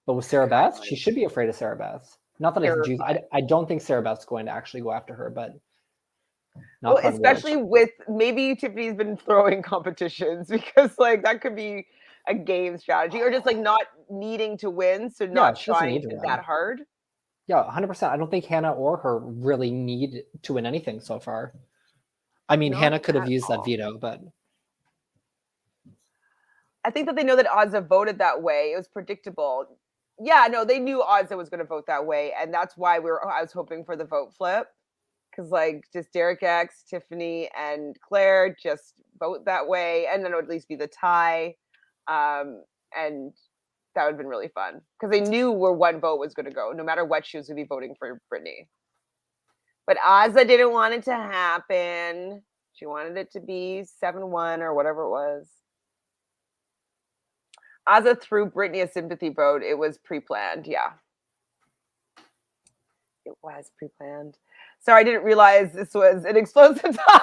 But with Sarah Beth, she should be afraid of Sarah Beth. Not that I don't think Sarah Beth's going to actually go after her, but well, especially with maybe Tiffany's been throwing competitions because like that could be a game strategy or just like not needing to win, so not trying that hard. Yeah, 100%. I don't think Hannah or her really need to win anything so far. I mean, Hannah could have used that veto, but I think that they know that Ozza voted that way. It was predictable. Yeah, no, they knew Ozza was going to vote that way, and that's why I was hoping for the vote flip. Because like just Derek X, Tiffany, and Claire just vote that way, and then it would at least be the tie, and that would have been really fun because they knew where one vote was going to go, no matter what she was going to be voting for Brittany. But Ozza didn't want it to happen. She wanted it to be 7-1 or whatever it was. Ozza threw Brittany a sympathy vote. It was pre-planned, yeah. It was pre-planned. Sorry, I didn't realize this was an explosive time.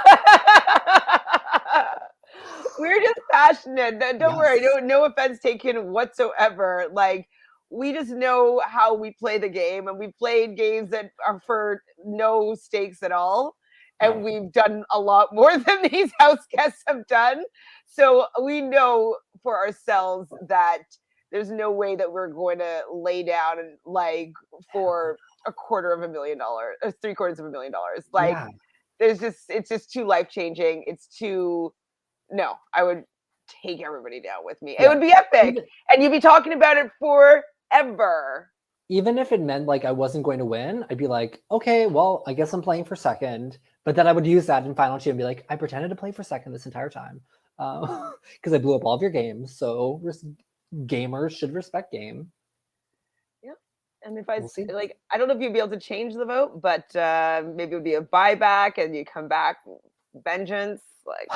We're just passionate. Don't worry. No offense taken whatsoever. Like, we just know how we play the game, and we played games that are for no stakes at all. And we've done a lot more than these house guests have done. So we know for ourselves that there's no way that we're going to lay down and like for $250,000 or $750,000. Like it's just too life-changing. It's too, no, I would take everybody down with me. It would be epic. And you'd be talking about it forever. Even if it meant like I wasn't going to win, I'd be like, okay, well, I guess I'm playing for second. But then I would use that in Final Two and be like, I pretended to play for second this entire time. Because I blew up all of your games. So gamers should respect game. Yeah. And if I like, I don't know if you'd be able to change the vote, but maybe it would be a buyback and you come back vengeance. Like,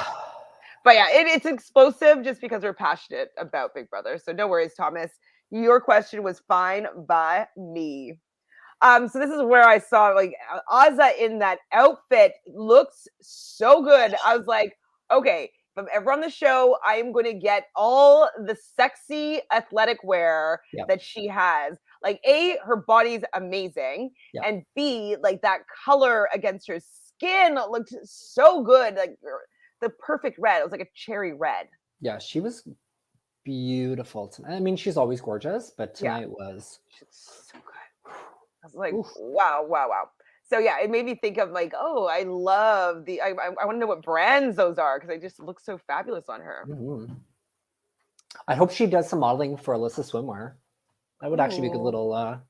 but yeah, it's explosive just because we're passionate about Big Brother. So no worries, Thomas. Your question was fine by me. So this is where I saw like Ozza in that outfit looks so good. I was like, okay, if I'm ever on the show, I am going to get all the sexy athletic wear that she has. Like A, her body's amazing. And B, like that color against her skin looked so good. Like the perfect red. It was like a cherry red. Yeah, she was beautiful tonight. I mean, she's always gorgeous, but tonight was so good. I was like, wow. So yeah, it made me think of like, oh, I love I want to know what brands those are because they just look so fabulous on her. Mm-hmm. I hope she does some modeling for Alyssa Swimwear. That would actually be a good little. That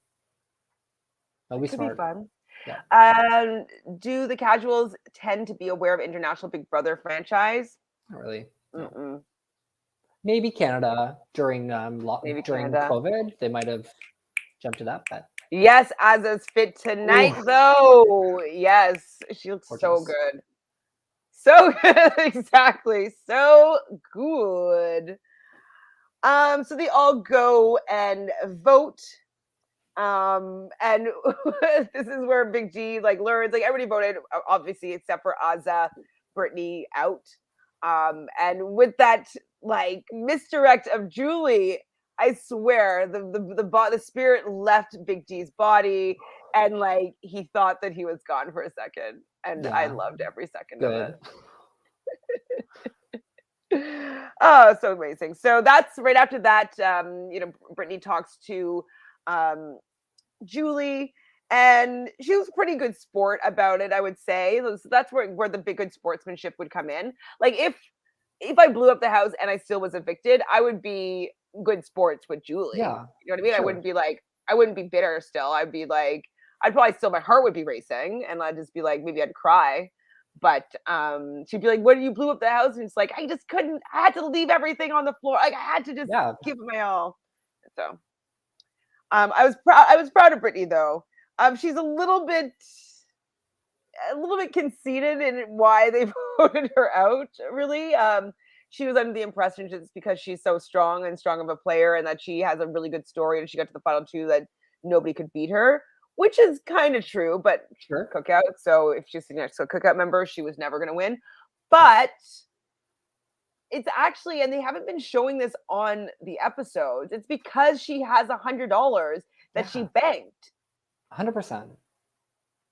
would be smart. Be fun. Yeah. Do the casuals tend to be aware of International Big Brother franchise? Not really. No. Maybe Canada during COVID, they might have jumped to that. But yes, Azza's fit tonight though. Yes, she looks so good. So good, exactly. So good. So they all go and vote. And this is where Big G like learns, like everybody voted, obviously, except for Azza, Brittany out. And with that like misdirect of Julie, I swear the spirit left Big D's body, and like he thought that he was gone for a second, and I Yeah. loved every second of Good. it. Oh, so amazing. So that's right after that. Brittany talks to Julie, and she was a pretty good sport about it, I would say. So that's where the big good sportsmanship would come in. Like if I blew up the house and I still was evicted, I would be good sports with Julie. Yeah. You know what I mean? Sure. I wouldn't be bitter still. I'd be like, I'd probably still, my heart would be racing, and I'd just be like, maybe I'd cry. But she'd be like, "What, you blew up the house?" And it's like, I just couldn't. I had to leave everything on the floor. Like I had to just give it my all. So I was proud. I was proud of Brittany though. She's a little bit conceited in why they voted her out. Really, she was under the impression just because she's so strong of a player, and that she has a really good story, and she got to the final two that nobody could beat her, which is kind of true. But Sure. Cookout. So if she's next to a Cookout member, she was never going to win. But it's actually, and they haven't been showing this on the episodes, it's because she has $100 that she banked. 100%.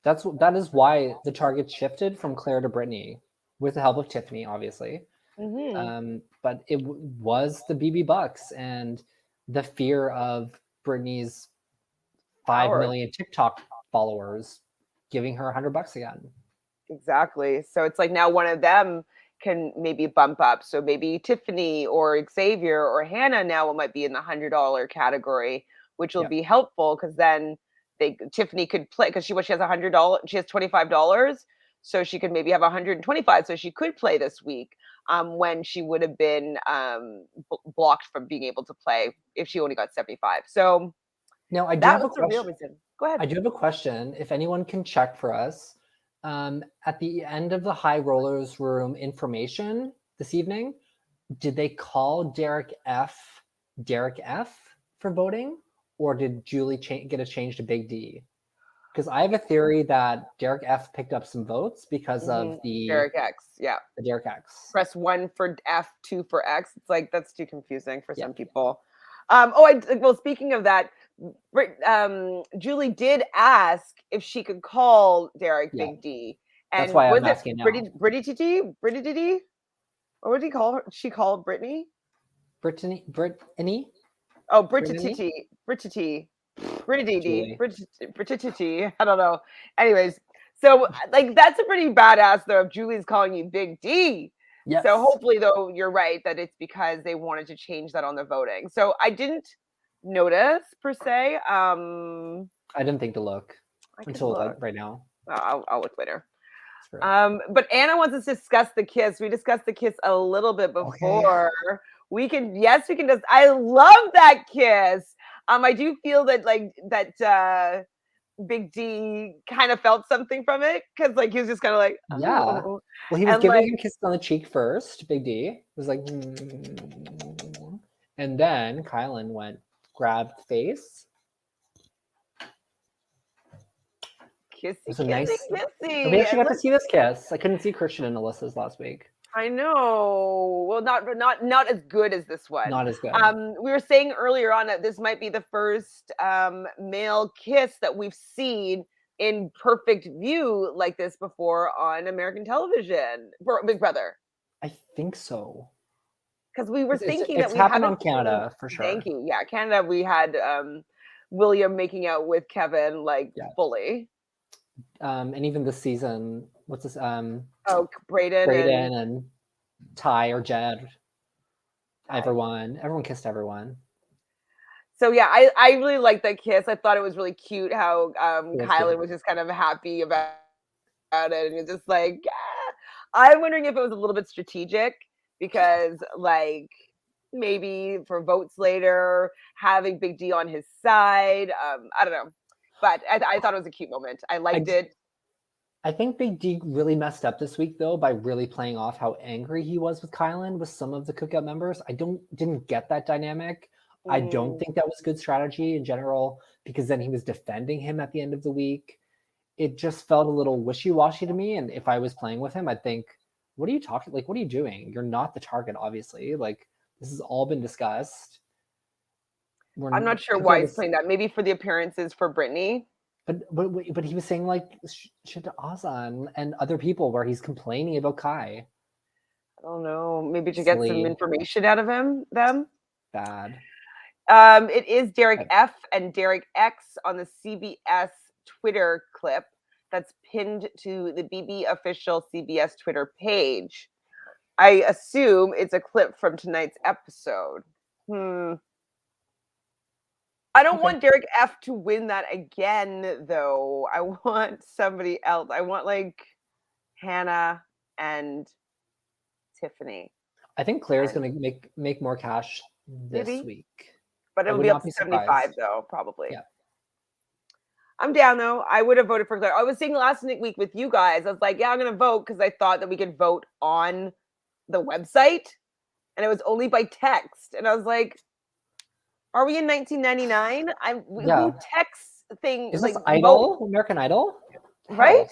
That is why the target shifted from Claire to Brittany, with the help of Tiffany, obviously. But it was the BB Bucks and the fear of Brittany's 5 million TikTok followers giving her $100 again. Exactly. So it's like now one of them can maybe bump up. So maybe Tiffany or Xavier or Hannah now might be in the $100 category, which will be helpful, because then Tiffany could play, because she has $100, she has $25, so she could maybe have 125, so she could play this week, when she would have been blocked from being able to play if she only got 75. So now I do that have was a the real question. reason. Go ahead. I do have a question. If anyone can check for us, at the end of the High Rollers room information this evening, did they call Derek F for voting, or did Julie get a change to Big D? Because I have a theory that Derek F picked up some votes because of the Derek X. Yeah. The Derek X. Press 1 for F, 2 for X. It's like, that's too confusing for some people. Speaking of that, Julie did ask if she could call Derek Big D. And that's why I'm asking now. Britty Titi? What would he call her? She called Brittany? Brittany? Oh, Brittity. I don't know. Anyways, so like that's a pretty badass though if Julie's calling you Big D. Yes. So hopefully though you're right that it's because they wanted to change that on the voting. So I didn't notice per se. I didn't think to look until right now. I'll look later. But Anna wants us to discuss the kiss. We discussed the kiss a little bit before. Okay. We can just, I love that kiss. I do feel that Big D kind of felt something from it, because like he was just kind of like, oh. Yeah. Well, he was giving him kisses on the cheek first. Big D was like, and then Kylan grabbed face. Kissy. We actually got to see this kiss. I couldn't see Christian and Alyssa's last week. I know. Well, not as good as this one. Not as good. We were saying earlier on that this might be the first male kiss that we've seen in perfect view like this before on American television for Big Brother. I think so. Because we were thinking that we happened on Canada for sure. Thank you. Yeah, Canada. We had William making out with Kevin fully. And even this season, what's this? Brayden and Ty or Jed. Everyone kissed everyone. So yeah, I really liked that kiss. I thought it was really cute how Kylan was just kind of happy about it, and it's just like, I'm wondering if it was a little bit strategic, because like maybe for votes later, having Big D on his side. I don't know. But I thought it was a cute moment. I liked it. I think Big D really messed up this week, though, by really playing off how angry he was with Kylan with some of the Cookout members. I didn't get that dynamic. I don't think that was good strategy in general, because then he was defending him at the end of the week. It just felt a little wishy-washy to me. And if I was playing with him, I'd think, what are you talking? Like, what are you doing? You're not the target, obviously. Like, this has all been discussed. I'm not sure why he's playing that. Maybe for the appearances for Brittany. But he was saying like shit to Ozan and other people where he's complaining about Kai. I don't know. Maybe to get some information out of them. Bad. It is Derek F and Derek X on the CBS Twitter clip that's pinned to the BB official CBS Twitter page. I assume it's a clip from tonight's episode. I don't want Derek F to win that again, though. I want somebody else. I want like Hannah and Tiffany. I think Claire's going to make more cash this week. But it'll be up to 75, though, probably. Yeah. I'm down, though. I would have voted for Claire. I was saying last week with you guys, I was like, yeah, I'm going to vote because I thought that we could vote on the website. And it was only by text. And I was like, are we in 1999? Who texts things? Is this like Idol? Vote? American Idol? Right?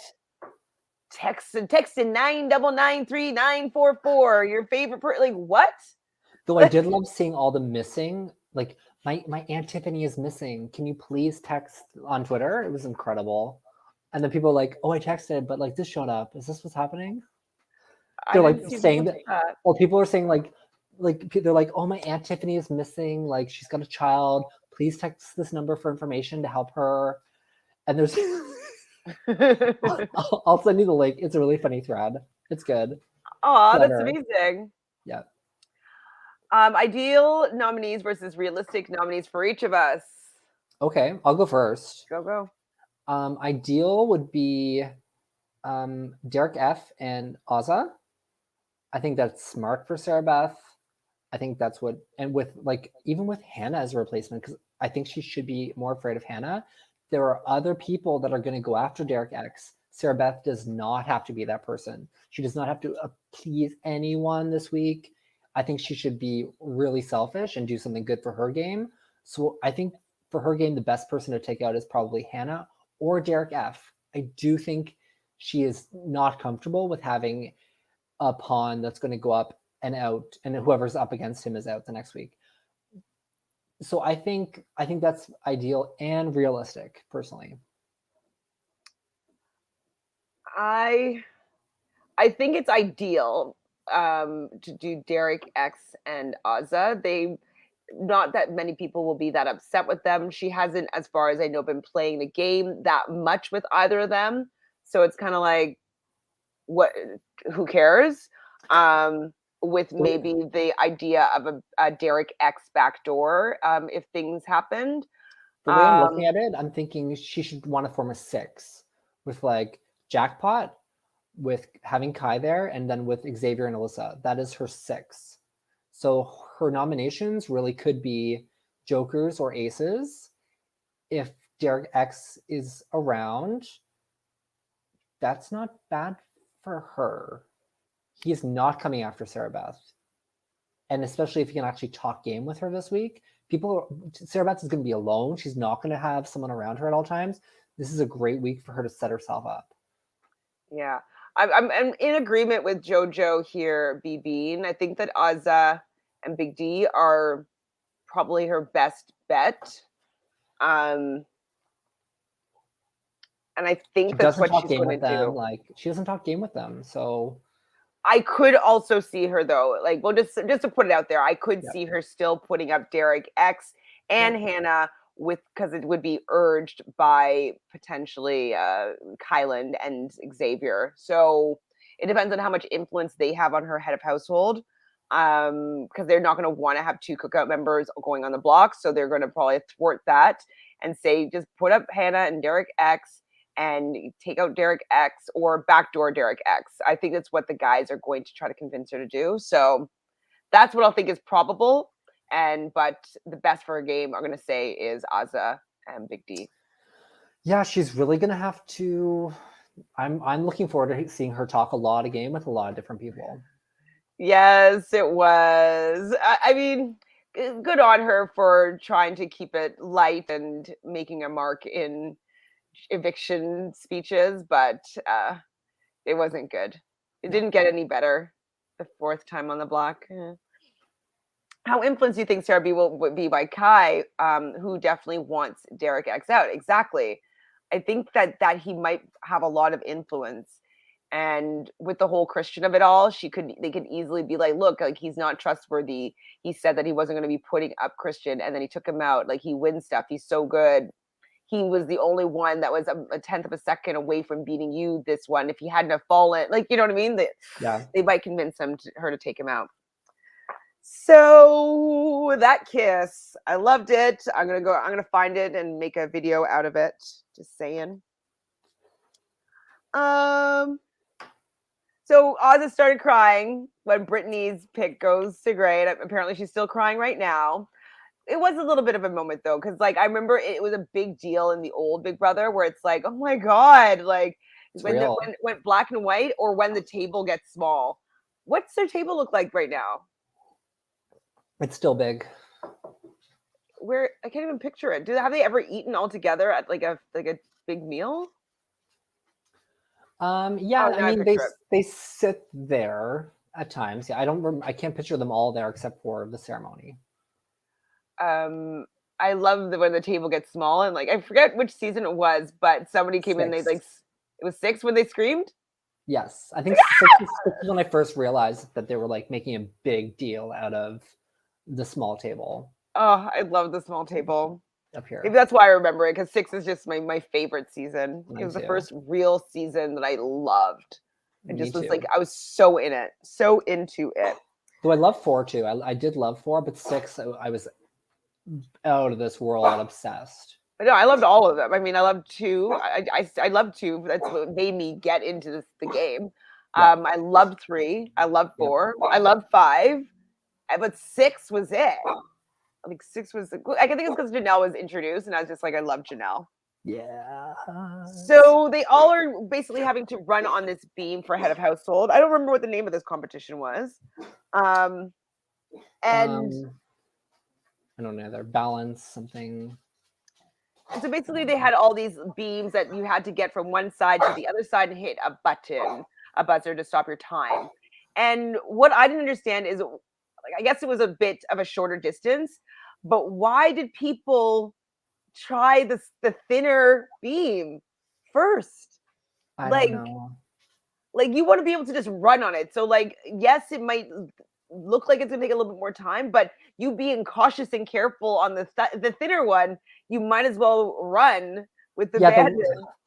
Text in 9993944. Your favorite person. Like, what? Though I did love seeing all the missing. Like, my Aunt Tiffany is missing. Can you please text on Twitter? It was incredible. And then people were like, oh, I texted, but like this showed up. Is this what's happening? They're like saying that. Well, people are saying like they're like, oh, my Aunt Tiffany is missing. Like she's got a child. Please text this number for information to help her. And there's I'll send you the link. It's a really funny thread. It's good. Oh, that's amazing. Yeah. Ideal nominees versus realistic nominees for each of us. Okay, I'll go first. Go. Ideal would be Derek F and Ozza. I think that's smart for Sarah Beth. I think that's what, and with like, even with Hannah as a replacement, because I think she should be more afraid of Hannah. There are other people that are going to go after Derek X. Sarah Beth does not have to be that person. She does not have to please anyone this week. I think she should be really selfish and do something good for her game. So I think for her game, the best person to take out is probably Hannah or Derek F. I do think she is not comfortable with having a pawn that's going to go up and out, and whoever's up against him is out the next week. So I think that's ideal and realistic, personally. I think it's ideal to do Derek X and Ozza. Not that many people will be that upset with them. She hasn't, as far as I know, been playing the game that much with either of them. So it's kind of like, who cares? With maybe the idea of a Derek X backdoor if things happened. The way I'm looking at it, I'm thinking she should want to form a 6 with like Jackpot, with having Kai there, and then with Xavier and Alyssa. That is her 6. So her nominations really could be Jokers or Aces. If Derek X is around, that's not bad for her. He is not coming after Sarah Beth. And especially if you can actually talk game with her this week. Sarah Beth is going to be alone. She's not going to have someone around her at all times. This is a great week for her to set herself up. Yeah. I'm in agreement with Jojo here, BB. And I think that Ozza and Big D are probably her best bet. And I think that's what she's going to do. Like, she doesn't talk game with them, so I could also see her though. Like, well, just to put it out there, I could see her still putting up Derek X and Hannah because it would be urged by potentially Kyland and Xavier. So it depends on how much influence they have on her head of household. Because they're not going to want to have 2 cookout members going on the block. So they're going to probably thwart that and say, just put up Hannah and Derek X and take out Derek X or backdoor Derek X. I think that's what the guys are going to try to convince her to do. So that's what I'll think is probable. But the best for a game, I'm going to say, is Ozza and Big D. Yeah, she's really going to have to. I'm looking forward to seeing her talk a lot of game with a lot of different people. Yes, it was. I mean, good on her for trying to keep it light and making a mark in eviction speeches, but it wasn't good. It didn't get any better the fourth time on the block. How influenced do you think Sarah B will be by Kai, who definitely wants Derek X out? Exactly. I think that he might have a lot of influence. And with the whole Christian of it all, they could easily be like, look, like he's not trustworthy. He said that he wasn't going to be putting up Christian, and then he took him out. Like he wins stuff. He's so good. He was the only one that was a tenth of a second away from beating you this one. If he hadn't have fallen, like, you know what I mean? They might convince her to take him out. So that kiss, I loved it. I'm gonna find it and make a video out of it. Just saying. So Ozzy started crying when Brittany's pick goes to Gray. And apparently she's still crying right now. It was a little bit of a moment though, because like I remember it was a big deal in the old Big Brother where it's like, oh my God, like when it went black and white, or when the table gets small. What's their table look like right now? It's still big. Where I can't even picture it. Have they ever eaten all together at like a big meal? Yeah, I mean they sit there at times. Yeah, I can't picture them all there except for the ceremony. I love when the table gets small, and like I forget which season it was, but somebody came in. They like it was 6 when they screamed. Yes, I think 6 was when I first realized that they were like making a big deal out of the small table. Oh, I love the small table up here. Maybe that's why I remember it, because 6 is just my favorite season. Me it was too. the first real season that I loved. I Me just was too. like, I was so in it, so into it. Though I love 4 too. I did love 4, but 6 I was out of this world, obsessed. But no, I loved all of them. I mean, I loved 2. I loved 2. That's what made me get into the game. Yeah. I loved 3. I loved 4. I loved 5. But 6 was it. I think 6 was. I think it's because Janelle was introduced, and I was just like, I love Janelle. Yeah. So they all are basically having to run on this beam for head of household. I don't remember what the name of this competition was. And I don't know. Their balance something. And so basically they had all these beams that you had to get from one side to the other side and hit a buzzer to stop your time. And what I didn't understand is, like, I guess it was a bit of a shorter distance, but why did people try the thinner beam first? I don't know. Like you want to be able to just run on it. So like, yes, it might look like it's gonna take a little bit more time, but you being cautious and careful on the thinner one, you might as well run with the bandit.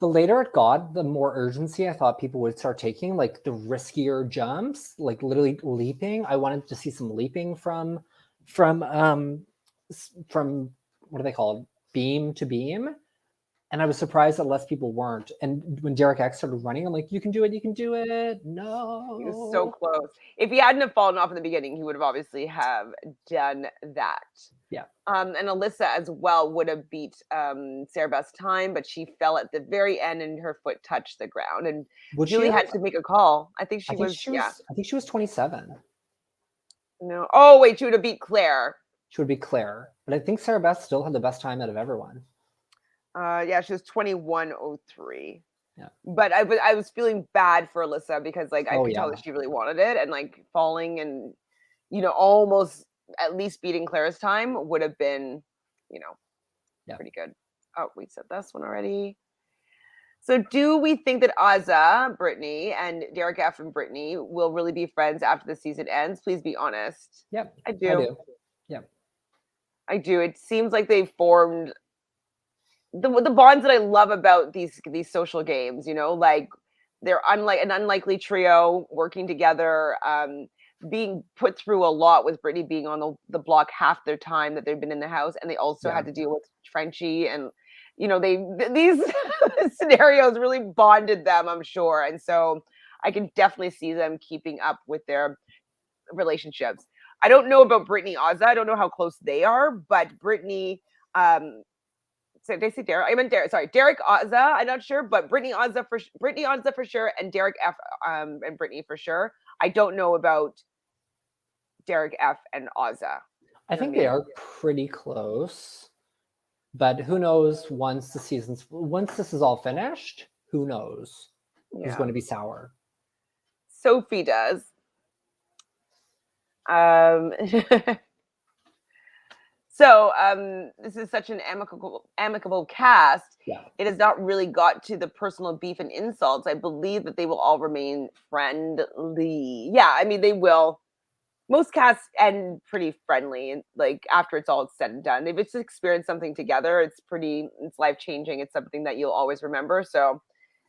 The later it got, the more urgency I thought people would start taking, like the riskier jumps, like literally leaping. I wanted to see some leaping from what are they called? Beam to beam. And I was surprised that less people weren't. And when Derek X started running, I'm like, you can do it, you can do it. No. He was so close. If he hadn't have fallen off in the beginning, he would have obviously have done that. Yeah. And Alyssa as well would have beat Sarah Beth's time, but she fell at the very end and her foot touched the ground. And Julie had to make a call. I think she was 27. No. Oh, wait, she would have beat Claire. She would be Claire. But I think Sarah Beth still had the best time out of everyone. Yeah, she was 21:03. Yeah. But I was feeling bad for Alyssa because like I could tell that she really wanted it, and like falling and almost at least beating Claire's time would have been, pretty good. Oh, we said this one already. So do we think that Azza, Brittany, and Derek F and Brittany will really be friends after the season ends? Please be honest. Yep. I do. Yep. I do. It seems like they formed the bonds that I love about these social games, like they're an unlikely trio working together, being put through a lot with Brittany being on the block half their time that they've been in the house, and they also had to deal with Frenchie, and these scenarios really bonded them, I'm sure, and so I can definitely see them keeping up with their relationships. I don't know about Brittany Azza. I don't know how close they are, but Brittany. So did I say Derek? I meant Derek. Sorry, Derek Azza. I'm not sure, but Brittany Azza for sure, and Derek F. And Brittany for sure. I don't know about Derek F. and Azza. I think they are pretty close, but who knows? Once this is all finished, who knows? Who's going to be sour? Sophie does. Um, so this is such an amicable cast. Yeah. It has not really got to the personal beef and insults. I believe that they will all remain friendly. Yeah, I mean they will. Most casts end pretty friendly, and like after it's all said and done, they've just experienced something together. It's life changing. It's something that you'll always remember. So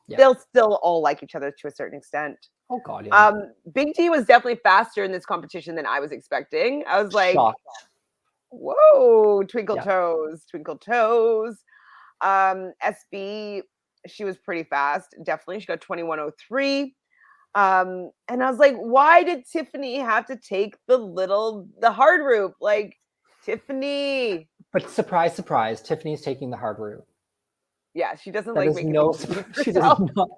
Yeah. they'll still all like each other to a certain extent. Oh God, yeah. Big D was definitely faster in this competition than I was expecting. I was like, Shocked. whoa, twinkle Yeah. toes, twinkle toes. SB, she was pretty fast. Definitely. She got 2103. And I was like, why did Tiffany have to take the hard route? Like, Tiffany. But surprise, surprise, Tiffany's taking the hard route. Yeah, she doesn't That like is making no things easy for she herself. does not.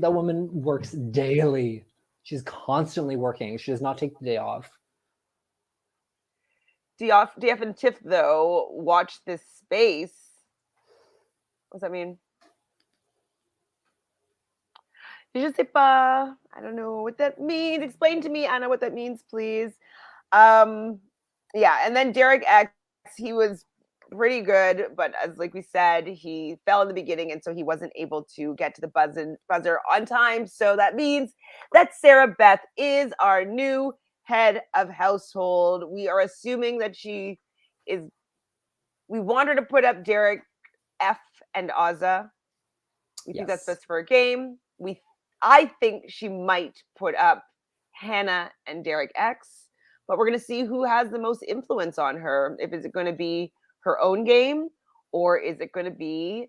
That woman works daily. She's constantly working. She does not take the day off. DF and Tiff, though, watch this space. What does that mean? Je sais pas. I don't know what that means. Explain to me, Anna, what that means, please. Yeah, and then Derek X, he was pretty good, but as like we said, he fell in the beginning, and so he wasn't able to get to the buzzer on time. So that means that Sarah Beth is our new head of household. We are assuming that she is. We want her to put up Derek F and Azza. We think that's best for a game. I think she might put up Hannah and Derek X, but we're going to see who has the most influence on her. Is it going to be her own game, or is it going to be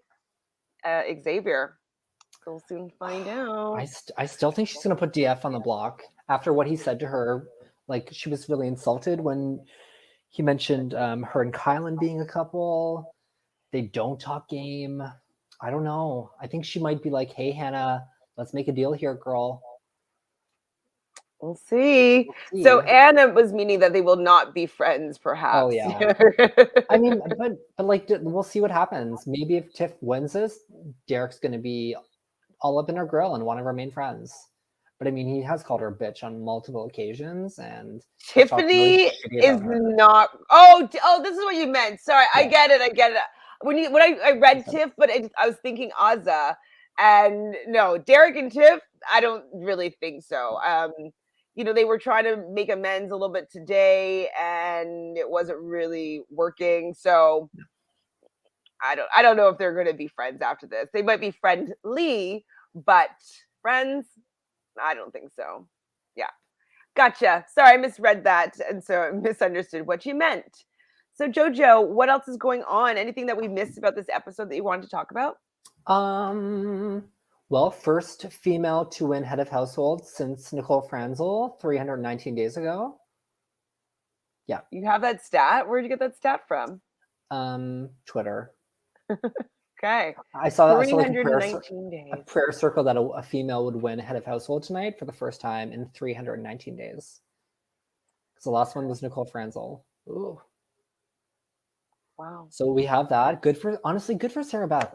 Xavier? We'll soon find out. I still think she's going to put DF on the block after what he said to her. Like, she was really insulted when he mentioned her and Kylan being a couple. They don't talk game. I don't know. I think she might be like, hey, Hannah, let's make a deal here, girl. We'll see. So Anna was meaning that they will not be friends, perhaps. Oh, yeah. I mean, but like, we'll see what happens. Maybe if Tiff wins this, Derek's going to be all up in her grill and want to remain friends. But I mean, he has called her a bitch on multiple occasions, and Tiffany is not. Oh, this is what you meant. Sorry, yeah. I get it. When I read Tiff, but I was thinking Azza, and no, Derek and Tiff. I don't really think so. They were trying to make amends a little bit today, and it wasn't really working. So I don't know if they're going to be friends after this. They might be friendly, but friends, I don't think so. Yeah. Gotcha. Sorry, I misread that. And so I misunderstood what you meant. So Jojo, what else is going on? Anything that we missed about this episode that you wanted to talk about? Well, first female to win head of household since Nicole Franzel 319 days ago. Yeah. You have that stat? Where'd you get that stat from? Twitter. Okay. I saw that. 319 days. A prayer circle that a female would win head of household tonight for the first time in 319 days. Because the last one was Nicole Franzel. Ooh. Wow. So we have that. Good for Sarah Beth.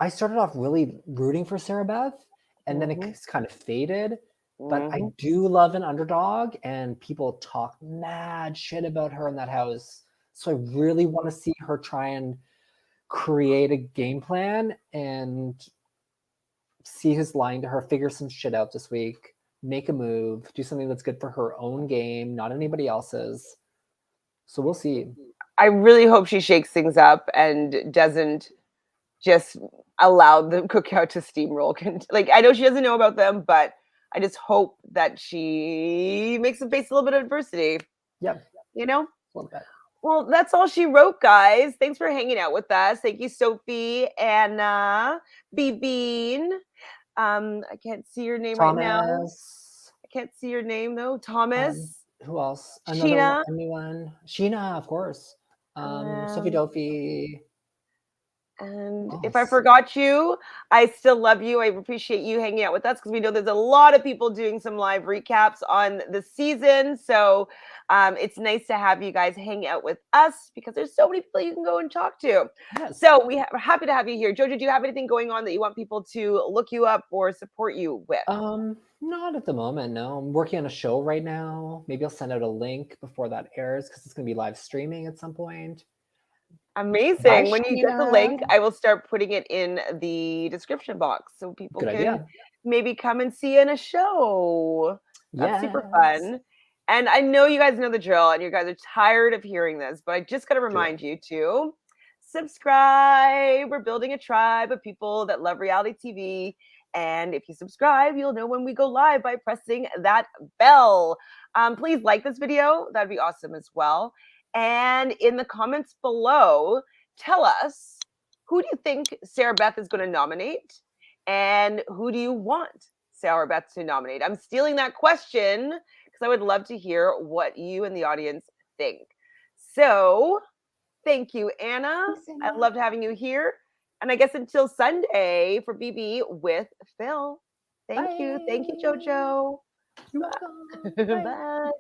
I started off really rooting for Sarah Beth, and then it's kind of faded. But I do love an underdog, and people talk mad shit about her in that house. So I really want to see her try and create a game plan and see who's lying to her, figure some shit out this week, make a move, do something that's good for her own game, not anybody else's. So we'll see. I really hope she shakes things up and doesn't just allow the cookout to steamroll. Like, I know she doesn't know about them, but I just hope that she makes them face a little bit of adversity. Yeah. You know? A little bit. Well, that's all she wrote, guys. Thanks for hanging out with us. Thank you, Sophie, Anna, Bean. I can't see your name right now. I can't see your name, though. Thomas. Who else? Sheena. Anyone? Sheena, of course. Sophie Dophie. And if I Awesome. forgot you, I still love you. I appreciate you hanging out with us because we know there's a lot of people doing some live recaps on the season. So it's nice to have you guys hang out with us because there's so many people you can go and talk to. Yes. So we're happy to have you here. Jojo, do you have anything going on that you want people to look you up or support you with? Not at the moment. No, I'm working on a show right now. Maybe I'll send out a link before that airs because it's going to be live streaming at some point. Bye, Amazing. When you get the Sheena. link, I will start putting it in the description box so people Good can idea. maybe come and see you in a show. That's super Yes. fun. And I know you guys know the drill and you guys are tired of hearing this, but I just got to True. remind you to subscribe. We're building a tribe of people that love reality TV. And if you subscribe, you'll know when we go live by pressing that bell. Please like this video. That'd be awesome as well. And in the comments below, tell us, who do you think Sarah Beth is going to nominate? And who do you want Sarah Beth to nominate? I'm stealing that question because I would love to hear what you and the audience think. So thank you, Anna. Thanks, I Anna. loved having you here. And I guess until Sunday for BB with Phil. Thank you. Thank you, Bye. Jojo. You're welcome. Bye. Bye.